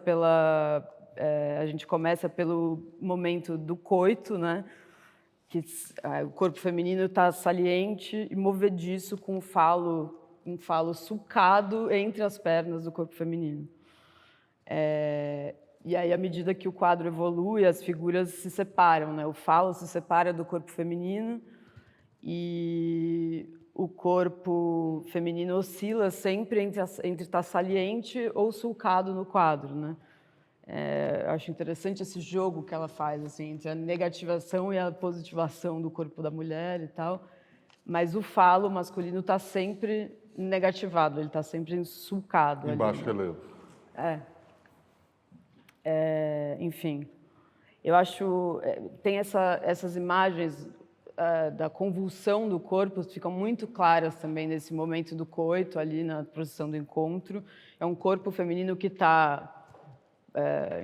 pelo momento do coito, né? Que o corpo feminino está saliente e movediço com um falo sulcado entre as pernas do corpo feminino. E aí, à medida que o quadro evolui, as figuras se separam, né? O falo se separa do corpo feminino e o corpo feminino oscila sempre entre estar saliente ou sulcado no quadro, né? Eu acho interessante esse jogo que ela faz, assim, entre a negativação e a positivação do corpo da mulher e tal, mas o falo masculino está sempre negativado, ele está sempre sulcado. Em baixo relevo. Enfim, eu acho tem essas imagens da convulsão do corpo ficam muito claras também nesse momento do coito ali na Procissão do Encontro. É um corpo feminino que está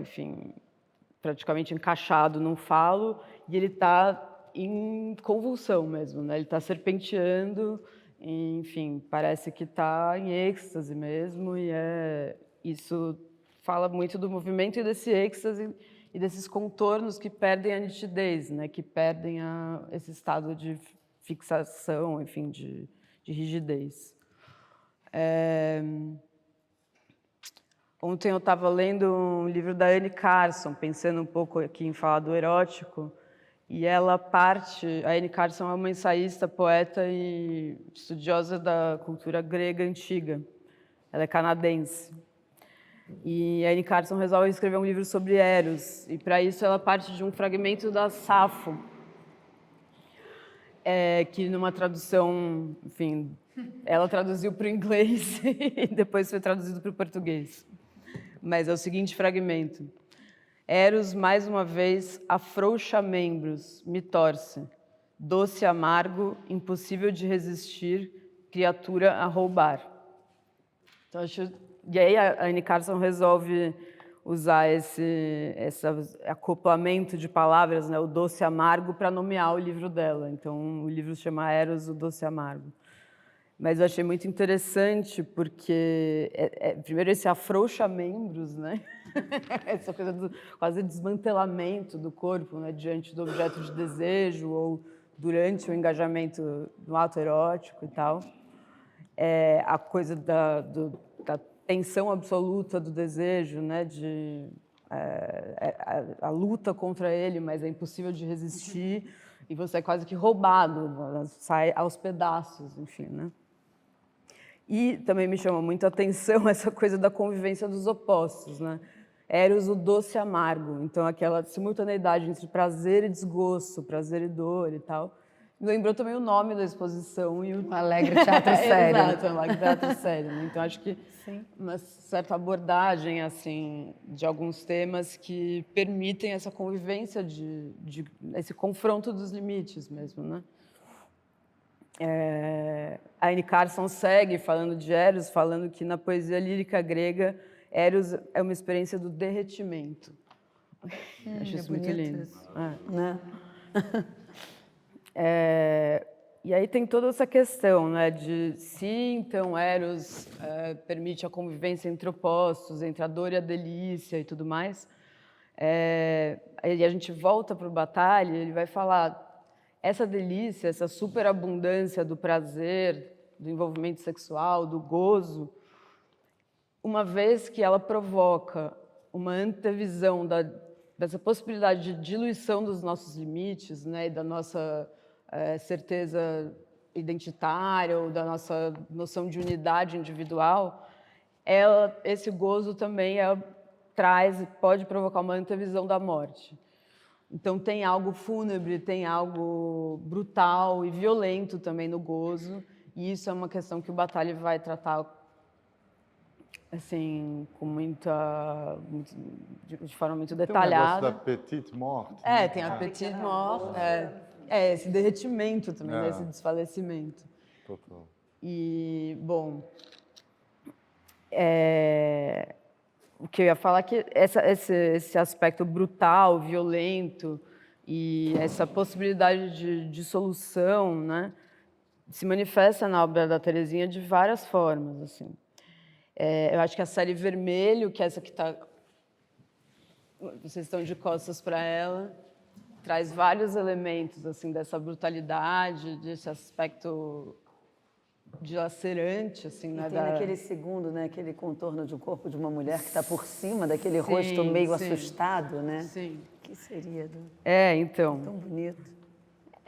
enfim, praticamente encaixado num falo, e ele está em convulsão mesmo, né? Ele está serpenteando, enfim, parece que está em êxtase mesmo, e isso fala muito do movimento e desse êxtase e desses contornos que perdem a nitidez, né? Que perdem esse estado de fixação, enfim, de rigidez. Ontem eu estava lendo um livro da Anne Carson, pensando um pouco aqui em falar do erótico, e a Anne Carson é uma ensaísta, poeta e estudiosa da cultura grega antiga. Ela é canadense. E a Anne Carson resolve escrever um livro sobre Eros, e para isso ela parte de um fragmento da Safo, que numa tradução, enfim, ela traduziu para o inglês e depois foi traduzido para o português. Mas é o seguinte fragmento. Eros, mais uma vez, afrouxa membros, me torce. Doce amargo, impossível de resistir, criatura a roubar. Então, e aí a Anne Carson resolve usar esse acoplamento de palavras, né, o doce amargo, para nomear o livro dela. Então, o livro se chama Eros, o Doce Amargo. Mas eu achei muito interessante porque, primeiro, esse afrouxa membros, né? Essa coisa do quase desmantelamento do corpo, né? Diante do objeto de desejo ou durante o engajamento no ato erótico e tal. A coisa da tensão absoluta do desejo, né, a luta contra ele, mas é impossível de resistir, e você é quase que roubado, sai aos pedaços, enfim, né? E também me chama muito a atenção essa coisa da convivência dos opostos, né? Eros, o doce e amargo, então aquela simultaneidade entre prazer e desgosto, prazer e dor e tal. Me lembrou também o nome da exposição e o Alegre Teatro Sério. Exato, Alegre Teatro Sério, né? Então acho que uma certa abordagem assim de alguns temas que permitem essa convivência esse confronto dos limites mesmo, né? A Anne Carson segue falando de Eros, falando que na poesia lírica grega Eros é uma experiência do derretimento. Acho isso muito lindo. Isso. Né? E aí tem toda essa questão, né, de se então Eros permite a convivência entre opostos, entre a dor e a delícia e tudo mais. Aí a gente volta para o Bataille, ele vai falar essa delícia, essa superabundância do prazer, do envolvimento sexual, do gozo, uma vez que ela provoca uma antevisão dessa possibilidade de diluição dos nossos limites, né, e da nossa certeza identitária ou da nossa noção de unidade individual, esse gozo também pode provocar uma antevisão da morte. Então tem algo fúnebre, tem algo brutal e violento também no gozo, e isso é uma questão que o Bataille vai tratar assim com de forma muito detalhada. Tem o negócio da petite morte. Tem a petite mort, esse derretimento também, esse desfalecimento. Total. E, bom, o que eu ia falar é que esse aspecto brutal, violento e essa possibilidade de dissolução, né, se manifesta na obra da Terezinha de várias formas, assim. Eu acho que a série Vermelho, que é essa que vocês estão de costas para ela, traz vários elementos assim dessa brutalidade, desse aspecto dilacerante, assim, né? Tem naquele segundo, né, aquele contorno de um corpo de uma mulher que está por cima daquele rosto meio assustado, né? Sim. Que seria? Então. Tão bonito.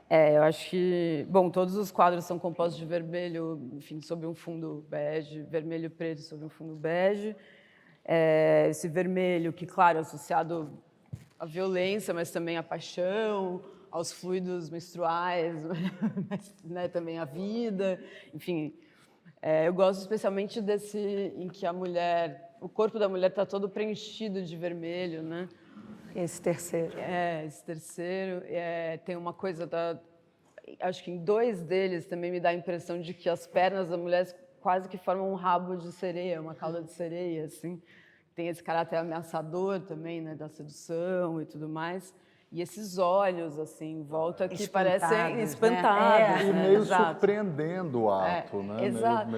Eu acho que, bom, todos os quadros são compostos de vermelho, enfim, sobre um fundo bege, vermelho e preto sobre um fundo bege. Esse vermelho que, claro, é associado à violência, mas também à paixão, aos fluidos menstruais, mas, né, também à vida. Enfim, eu gosto especialmente desse em que o corpo da mulher está todo preenchido de vermelho, né? Esse terceiro. Esse terceiro. Tem uma coisa acho que em dois deles também me dá a impressão de que as pernas da mulher quase que formam um rabo de sereia, uma cauda de sereia, assim. Tem esse caráter ameaçador também, né, da sedução e tudo mais. E esses olhos, assim, em volta que parecem espantados. E meio surpreendendo o ato, né? Exato.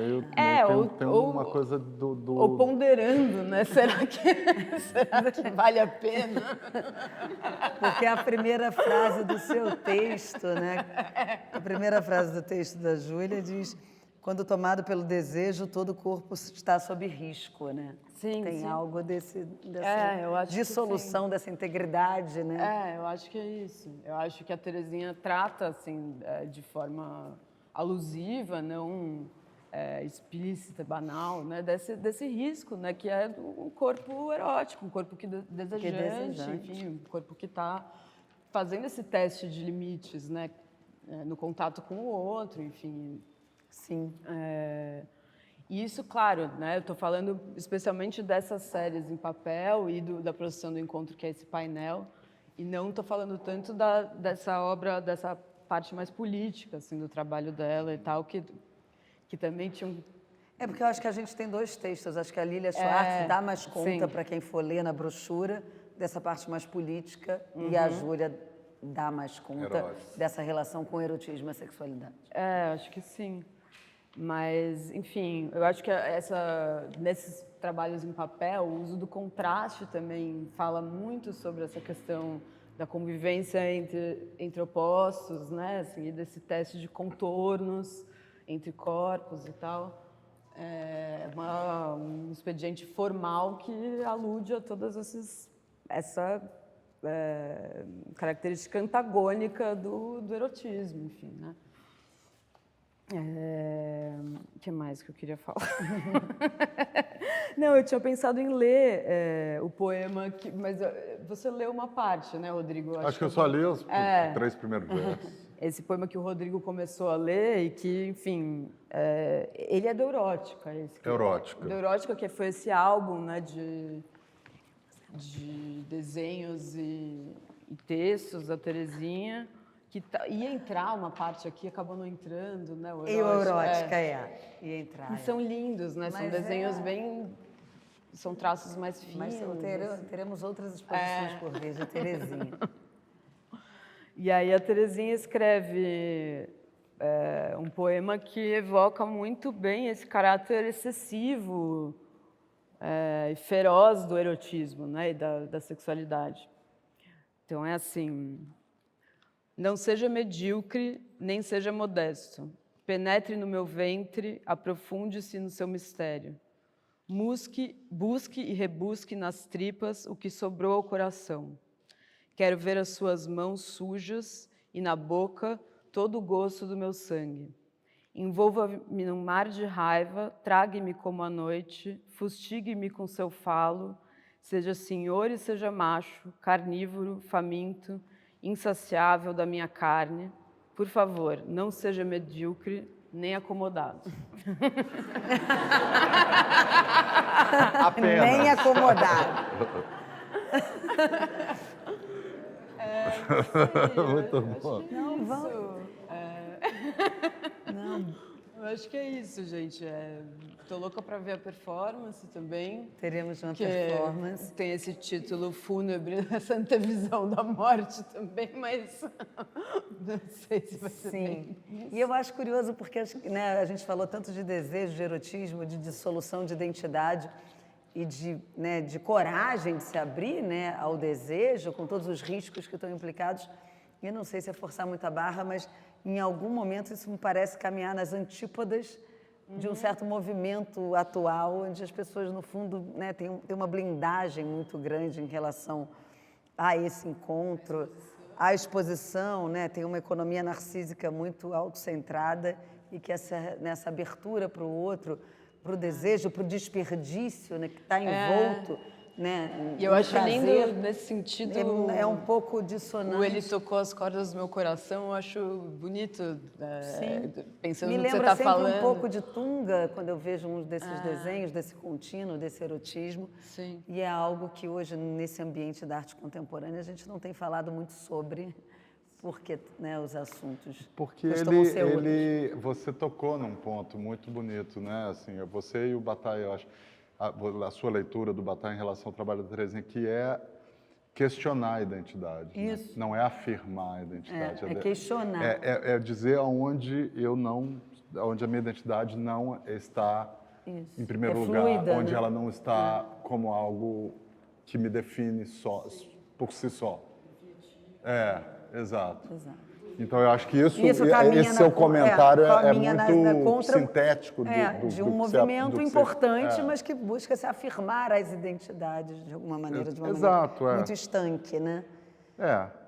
Tem uma coisa Ou ponderando, né? Será que vale a pena? Porque a primeira frase do seu texto, né? A primeira frase do texto da Júlia diz: quando tomado pelo desejo, todo o corpo está sob risco, né? Sim, Tem sim. algo dessa eu acho dissolução, dessa integridade, né? Eu acho que é isso. Eu acho que a Terezinha trata, assim, de forma alusiva, não explícita, banal, né? Desse risco, né? Que é um corpo erótico, um corpo desejante, enfim, um corpo que está fazendo esse teste de limites, né? No contato com o outro, enfim. Sim. E isso, claro, né, eu estou falando especialmente dessas séries em papel e da produção do Encontro, que é esse painel, e não estou falando tanto dessa obra, dessa parte mais política, assim, do trabalho dela e tal, que também tinha um... Porque eu acho que a gente tem dois textos. Acho que a Lília Schwartz dá mais conta para quem for ler na brochura dessa parte mais política e a Júlia dá mais conta dessa relação com o erotismo e a sexualidade. Acho que sim. Mas, enfim, eu acho que nesses trabalhos em papel, o uso do contraste também fala muito sobre essa questão da convivência entre opostos, né? Assim, e desse teste de contornos entre corpos e tal. É um expediente formal que alude a todas essa característica antagônica do erotismo, enfim, né? O que mais que eu queria falar? Não, eu tinha pensado em ler o poema, mas você leu uma parte, né, Rodrigo? Acho que eu só li os 3 primeiros versos. Esse poema que o Rodrigo começou a ler e que, enfim, ele é do Erótica. Erótica. Do Erótica, que foi esse álbum, né, de desenhos e textos da Terezinha, que ia entrar uma parte aqui, acabou não entrando, né? O Erótica, ia entrar. E são lindos, né? São desenhos bem... São traços mais finos. Mas teremos outras exposições por vez de Terezinha. E aí a Terezinha escreve um poema que evoca muito bem esse caráter excessivo e feroz do erotismo, né? E da sexualidade. Então é assim... Não seja medíocre, nem seja modesto. Penetre no meu ventre, aprofunde-se no seu mistério. Busque e rebusque nas tripas o que sobrou ao coração. Quero ver as suas mãos sujas e na boca todo o gosto do meu sangue. Envolva-me num mar de raiva, trague-me como a noite, fustigue-me com seu falo, seja senhor e seja macho, carnívoro, faminto, insaciável da minha carne. Por favor, não seja medíocre nem acomodado. Apenas. Nem acomodado. Muito bom. Não, vamos. Não. Eu acho que é isso, gente. Tô louca para ver a performance também. Teremos uma que performance. Tem esse título fúnebre, essa antevisão da morte também, mas não sei se vai ser bem. E eu acho curioso porque, né, a gente falou tanto de desejo, de erotismo, de dissolução de identidade e de coragem de se abrir, né, ao desejo, com todos os riscos que estão implicados. E eu não sei se é forçar muito a barra, mas em algum momento isso me parece caminhar nas antípodas de um certo movimento atual, onde as pessoas, no fundo, né, têm uma blindagem muito grande em relação a esse encontro, à exposição, né, tem uma economia narcísica muito autocentrada e que nessa abertura para o outro, para o desejo, para o desperdício, né, que está envolto, né, e eu acho lindo nesse sentido. É um pouco dissonante. Ele tocou as cordas do meu coração, eu acho bonito, pensando no que você Me está lembra sempre falando. um pouco de Tunga, quando eu vejo um desses desenhos, desse contínuo, desse erotismo. Sim. E é algo que hoje, nesse ambiente da arte contemporânea, a gente não tem falado muito sobre, porque, né, os assuntos porque costumam ser outros. você tocou num ponto muito bonito, né? Assim, você e o Bataille, eu acho, a sua leitura do Bataille em relação ao trabalho da Terezinha, que é questionar a identidade. Isso. Né? Não é afirmar a identidade. É questionar. É dizer onde a minha identidade não está em primeiro lugar, fluida, onde né? ela não está como algo que me define só, por si só. Exato. Então, eu acho que esse seu comentário é muito sintético de um movimento importante, mas que busca se afirmar as identidades de alguma maneira, de uma maneira muito estanque, né?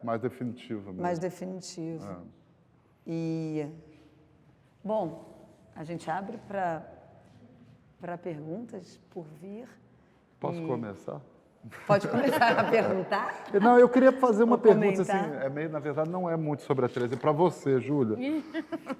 Mais definitiva mesmo. Mais definitivo. E, bom, a gente abre para perguntas por vir. Posso começar? Pode começar a perguntar? Não, eu queria fazer uma pergunta comentar. assim, na verdade não é muito sobre a Terezinha, para você, Júlia.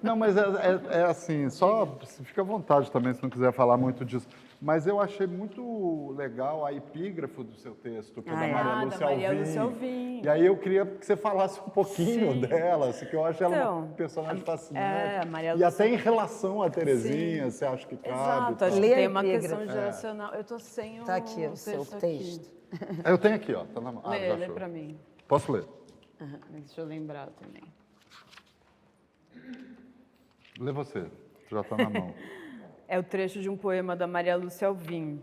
Não, mas é assim, só fica à vontade também se não quiser falar muito disso. Mas eu achei muito legal a epígrafe do seu texto, que é da Maria Lúcia Alvim. E aí eu queria que você falasse um pouquinho dela, assim, que eu acho ela uma personagem fascinante. Maria Lúcia... E até em relação à Terezinha, você acha que cabe? Exato, acho que tem uma questão geracional. Eu estou sem o Está aqui o seu texto. Eu tenho aqui, ó. Tá na mão. Lê para mim. Posso ler? Deixa eu lembrar também. Lê você, já está na mão. É o trecho de um poema da Maria Lúcia Alvim.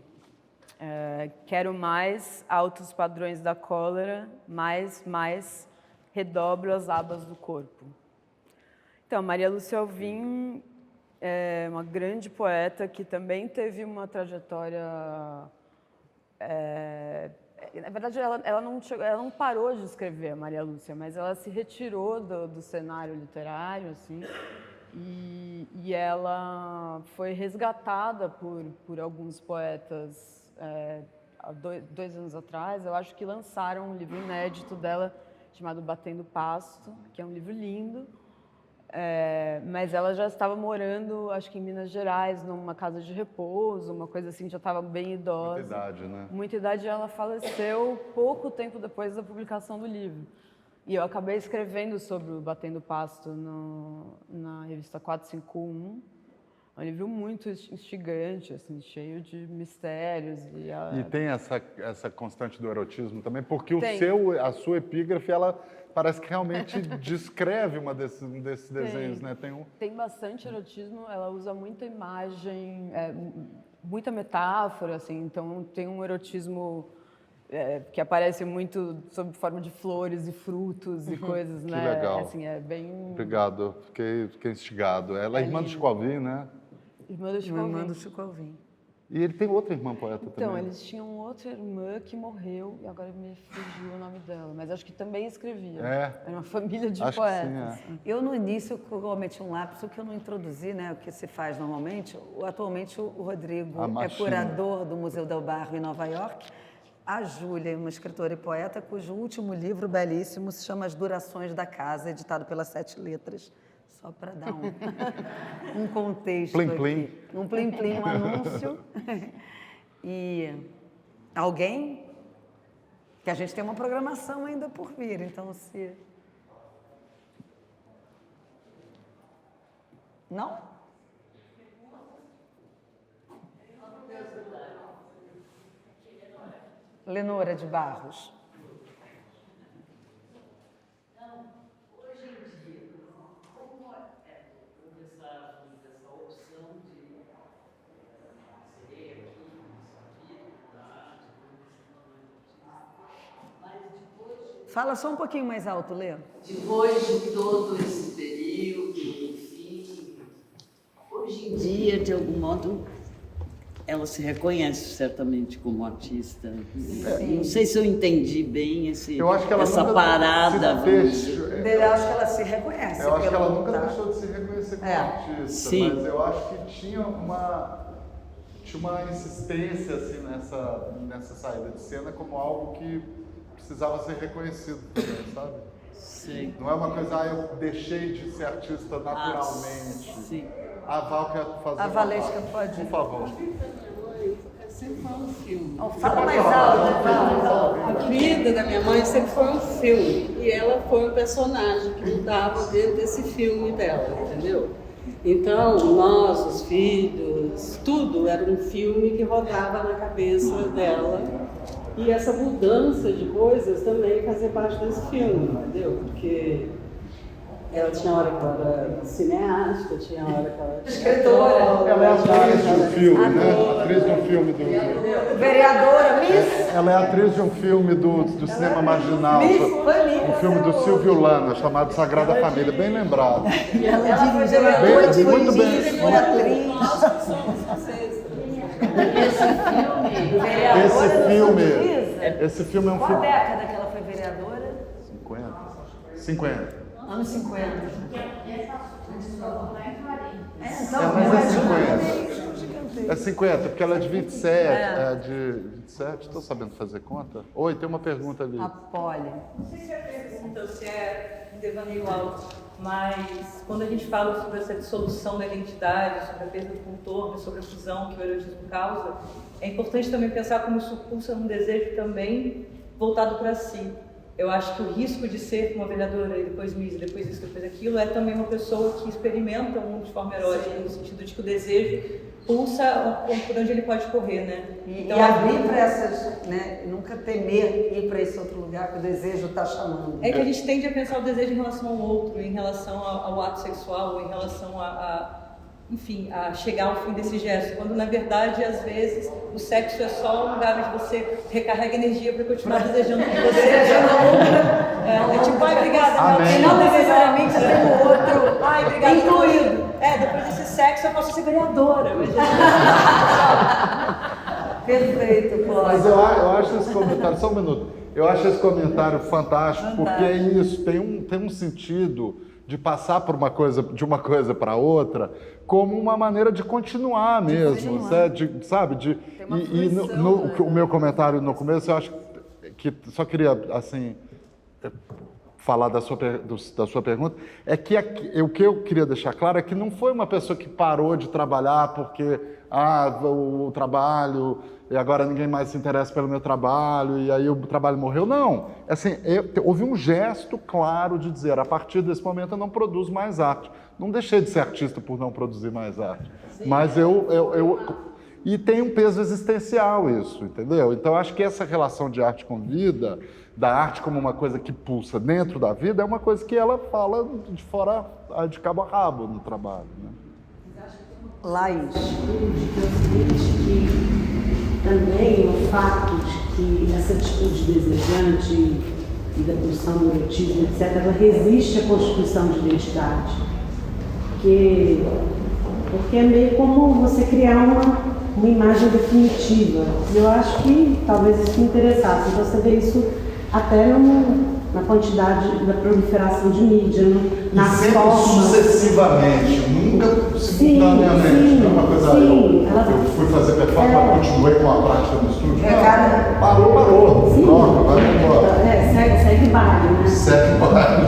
Quero mais altos padrões da cólera, mais redobro as abas do corpo. Então, Maria Lúcia Alvim é uma grande poeta que também teve uma trajetória... na verdade, ela não parou de escrever, a Maria Lúcia, mas ela se retirou do cenário literário, assim, e ela foi resgatada por alguns poetas há 2 anos atrás. Eu acho que lançaram um livro inédito dela chamado Batendo Pasto, que é um livro lindo, mas ela já estava morando, acho que em Minas Gerais, numa casa de repouso, uma coisa assim, já estava bem idosa. Muita idade, né? Muita idade, ela faleceu pouco tempo depois da publicação do livro. E eu acabei escrevendo sobre o Batendo Pasto na revista 451. É um livro muito instigante, assim, cheio de mistérios. E tem essa constante do erotismo também, porque a sua epígrafe, ela parece que realmente descreve um desses desenhos, né? Tem bastante erotismo, ela usa muita imagem, muita metáfora, assim, então tem um erotismo que aparece muito sob forma de flores e frutos e coisas, que né? legal. Assim, é bem... Obrigado, fiquei instigado. Ela é irmã do Chico Alvim, né? Irmã do Chico Alvim. Irmã do Chico Alvim. E ele tem outra irmã poeta também. Então, eles tinham outra irmã que morreu, e agora me fugiu o nome dela, mas acho que também escrevia. Era uma família de acho poetas. Que sim, Eu, no início, cometi um lapso que eu não introduzi, né, o que se faz normalmente. Atualmente, o Rodrigo é curador do Museu del Barro em Nova York. A Júlia é uma escritora e poeta cujo último livro, belíssimo, se chama As Durações da Casa, editado pelas 7 Letras. Só para dar um contexto plim-plim. aqui. Um plim-plim, um anúncio. E alguém... Que a gente tem uma programação ainda por vir, então se... Não? Lenora de Barros. Fala só um pouquinho mais alto, Lê. Depois de todo esse período, enfim, hoje em dia, de algum modo, ela se reconhece certamente como artista. Não sei se eu entendi bem essa parada. Eu acho que ela se reconhece. Eu acho que ela nunca deixou de se reconhecer como artista, Sim. Mas eu acho que tinha uma insistência assim, nessa saída de cena como algo que precisava ser reconhecido também, sabe? Sim. Não é uma coisa, eu deixei de ser artista naturalmente. Sim. A Val quer fazer A Valesca pode. Por favor. Eu sempre falo um filme. Fala mais alto, Val. A vida da minha mãe sempre foi um filme. E ela foi um personagem que lutava dentro desse filme dela, entendeu? Então, nós, os filhos, tudo era um filme que rodava na cabeça dela. E essa mudança de coisas também fazia parte desse filme, entendeu? Porque ela tinha hora que ela era cineasta, tinha hora que ela era escritora. Ela é atriz de um filme, né? Atriz de um filme do... Vereadora, Miss. Ela é atriz de um filme do cinema marginal. Um filme do Silvio Lana, chamado Sagrada Família, bem lembrado. E ela foi vereadora, muito bem. foi atriz. Esse filme é um Qual filme... década que ela foi vereadora? 50. Anos 50. Mas é 50. É 50, porque ela é de 27. De 27, estou sabendo fazer conta? Oi, tem uma pergunta ali. A Poli. Não sei se é pergunta ou se é um devaneio alto, mas quando a gente fala sobre essa dissolução da identidade, sobre a perda do contorno, sobre a fusão que o erotismo causa, é importante também pensar como isso pulsa um desejo também voltado para si. Eu acho que o risco de ser uma vereadora e depois Miss, depois isso, depois aquilo, é também uma pessoa que experimenta o mundo de forma erótica, no sentido de que o desejo pulsa por onde ele pode correr, né? Então, e abrir para essas, né? Nunca temer ir para esse outro lugar que o desejo está chamando. É que a gente tende a pensar o desejo em relação ao outro, em relação ao ato sexual, em relação enfim, a chegar ao fim desse gesto, quando na verdade, às vezes, o sexo é só um lugar onde você recarrega energia para continuar desejando que você é tipo, ai, obrigada, Amém. Não necessariamente tem o outro ai, obrigada, incluído. Depois desse sexo eu posso ser vereadora. Perfeito, Cláudio. Mas eu acho esse comentário, só um minuto, eu acho esse comentário fantástico, porque é isso, tem um sentido de passar por de uma coisa para outra, como uma maneira de continuar mesmo, sabe? O meu comentário no começo, eu acho que só queria, assim, falar da sua pergunta, é que o que eu queria deixar claro é que não foi uma pessoa que parou de trabalhar porque, o trabalho, e agora ninguém mais se interessa pelo meu trabalho, e aí o trabalho morreu. Não, assim, houve um gesto claro de dizer, a partir desse momento eu não produzo mais arte. Não deixei de ser artista por não produzir mais arte. Sim, mas e tem um peso existencial isso, entendeu? Então acho que essa relação de arte com vida, da arte como uma coisa que pulsa dentro da vida, é uma coisa que ela fala de fora, de cabo a rabo no trabalho, né? Laís. Também o fato de que essa atitude desejante e da pulsão do erotismo, etc., ela resiste à constituição de identidade. Porque é meio como você criar uma imagem definitiva. E eu acho que talvez isso me interessasse. Então você vê isso até na quantidade da proliferação de mídia, nas formas. Sucessivamente, nunca simultaneamente. Não é uma coisa, eu fui fazer performance, continuei com a prática no estúdio. Parou. Sim. Troca, vai embora. Segue baile, né? Segue baile.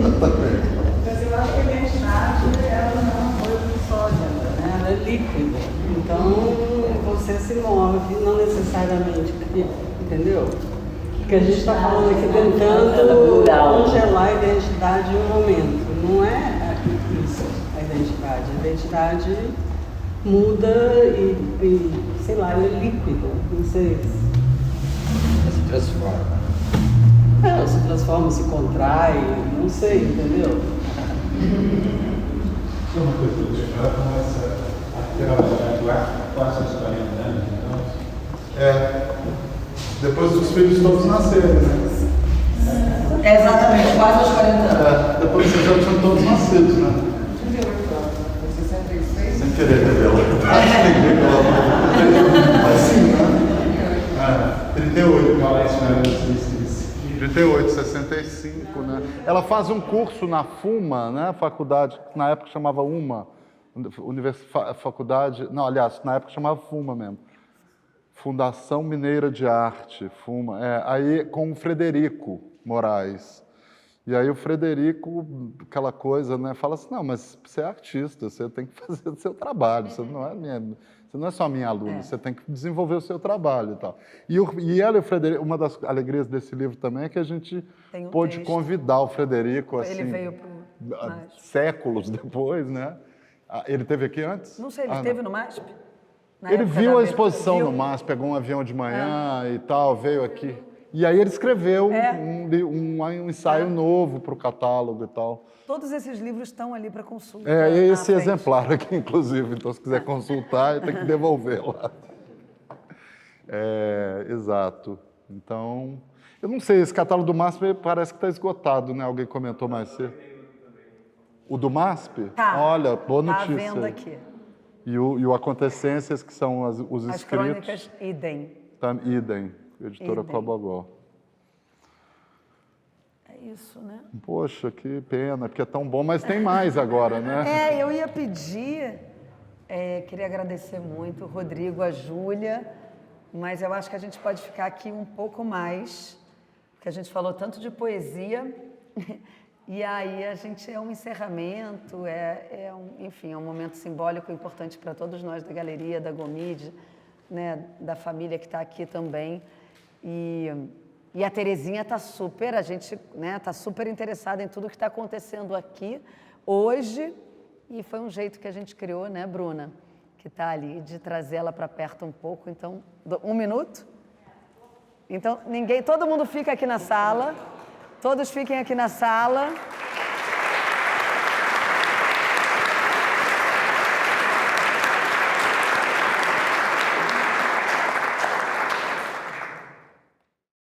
Exatamente. Mas eu acho que a identidade, ela não é uma coisa sólida, né? Ela é líquida. Então, você se move, não necessariamente, entendeu? Porque a gente está falando aqui tentando congelar a identidade em um momento. Não é isso, a identidade. A identidade muda e sei lá, ela é líquida. Não sei. Ela se transforma. Ela se transforma, se contrai, não sei, entendeu? Tem uma coisa que ela começa a trabalhar do arte quase aos 40 anos, então. Depois dos filhos todos nascerem, né? Exatamente, quase aos 40 anos. Depois vocês já tinham todos nascidos, né? 66. Sem querer revelar. Mas sim, né? 38. Qual é a história disso? 38, 65, né? Ela faz um curso na FUMA, né? Faculdade, que na época chamava UMA, faculdade, não, aliás, na época chamava FUMA mesmo. Fundação Mineira de Arte, FUMA, aí com o Frederico Moraes. E aí o Frederico, aquela coisa, né, fala assim, não, mas você é artista, você tem que fazer o seu trabalho, você não é só minha aluna, você tem que desenvolver o seu trabalho e tal. E ela e o Frederico, uma das alegrias desse livro também é que a gente pôde convidar o Frederico, assim, ele veio séculos depois, né? Ele esteve aqui antes? Não sei, ele esteve no MASP? Ele viu a exposição no MASP, pegou um avião de manhã e tal, veio aqui. E aí ele escreveu um ensaio novo para o catálogo e tal. Todos esses livros estão ali para consulta. Esse exemplar aqui, inclusive. Então, se quiser consultar, tem que devolver lá. Exato. Então, eu não sei, esse catálogo do MASP parece que está esgotado, né? Alguém comentou mais cedo. O do MASP? Tá. Olha, boa notícia. Está à venda aqui. E o Acontecências, que são os escritos. As crônicas, idem. Idem, editora Cobogó. É isso, né? Poxa, que pena, porque é tão bom, mas tem mais agora, né? Eu ia pedir, queria agradecer muito o Rodrigo, a Júlia, mas eu acho que a gente pode ficar aqui um pouco mais, porque a gente falou tanto de poesia, e aí a gente um encerramento, enfim, é um momento simbólico importante para todos nós da galeria, da Gomide, né, da família que está aqui também. E a Terezinha está super, a gente está super interessada em tudo que está acontecendo aqui hoje, e foi um jeito que a gente criou, né, Bruna, que está ali, de trazer ela para perto um pouco. Então, 1 minuto? Então, todo mundo fica aqui na sala. Todos fiquem aqui na sala.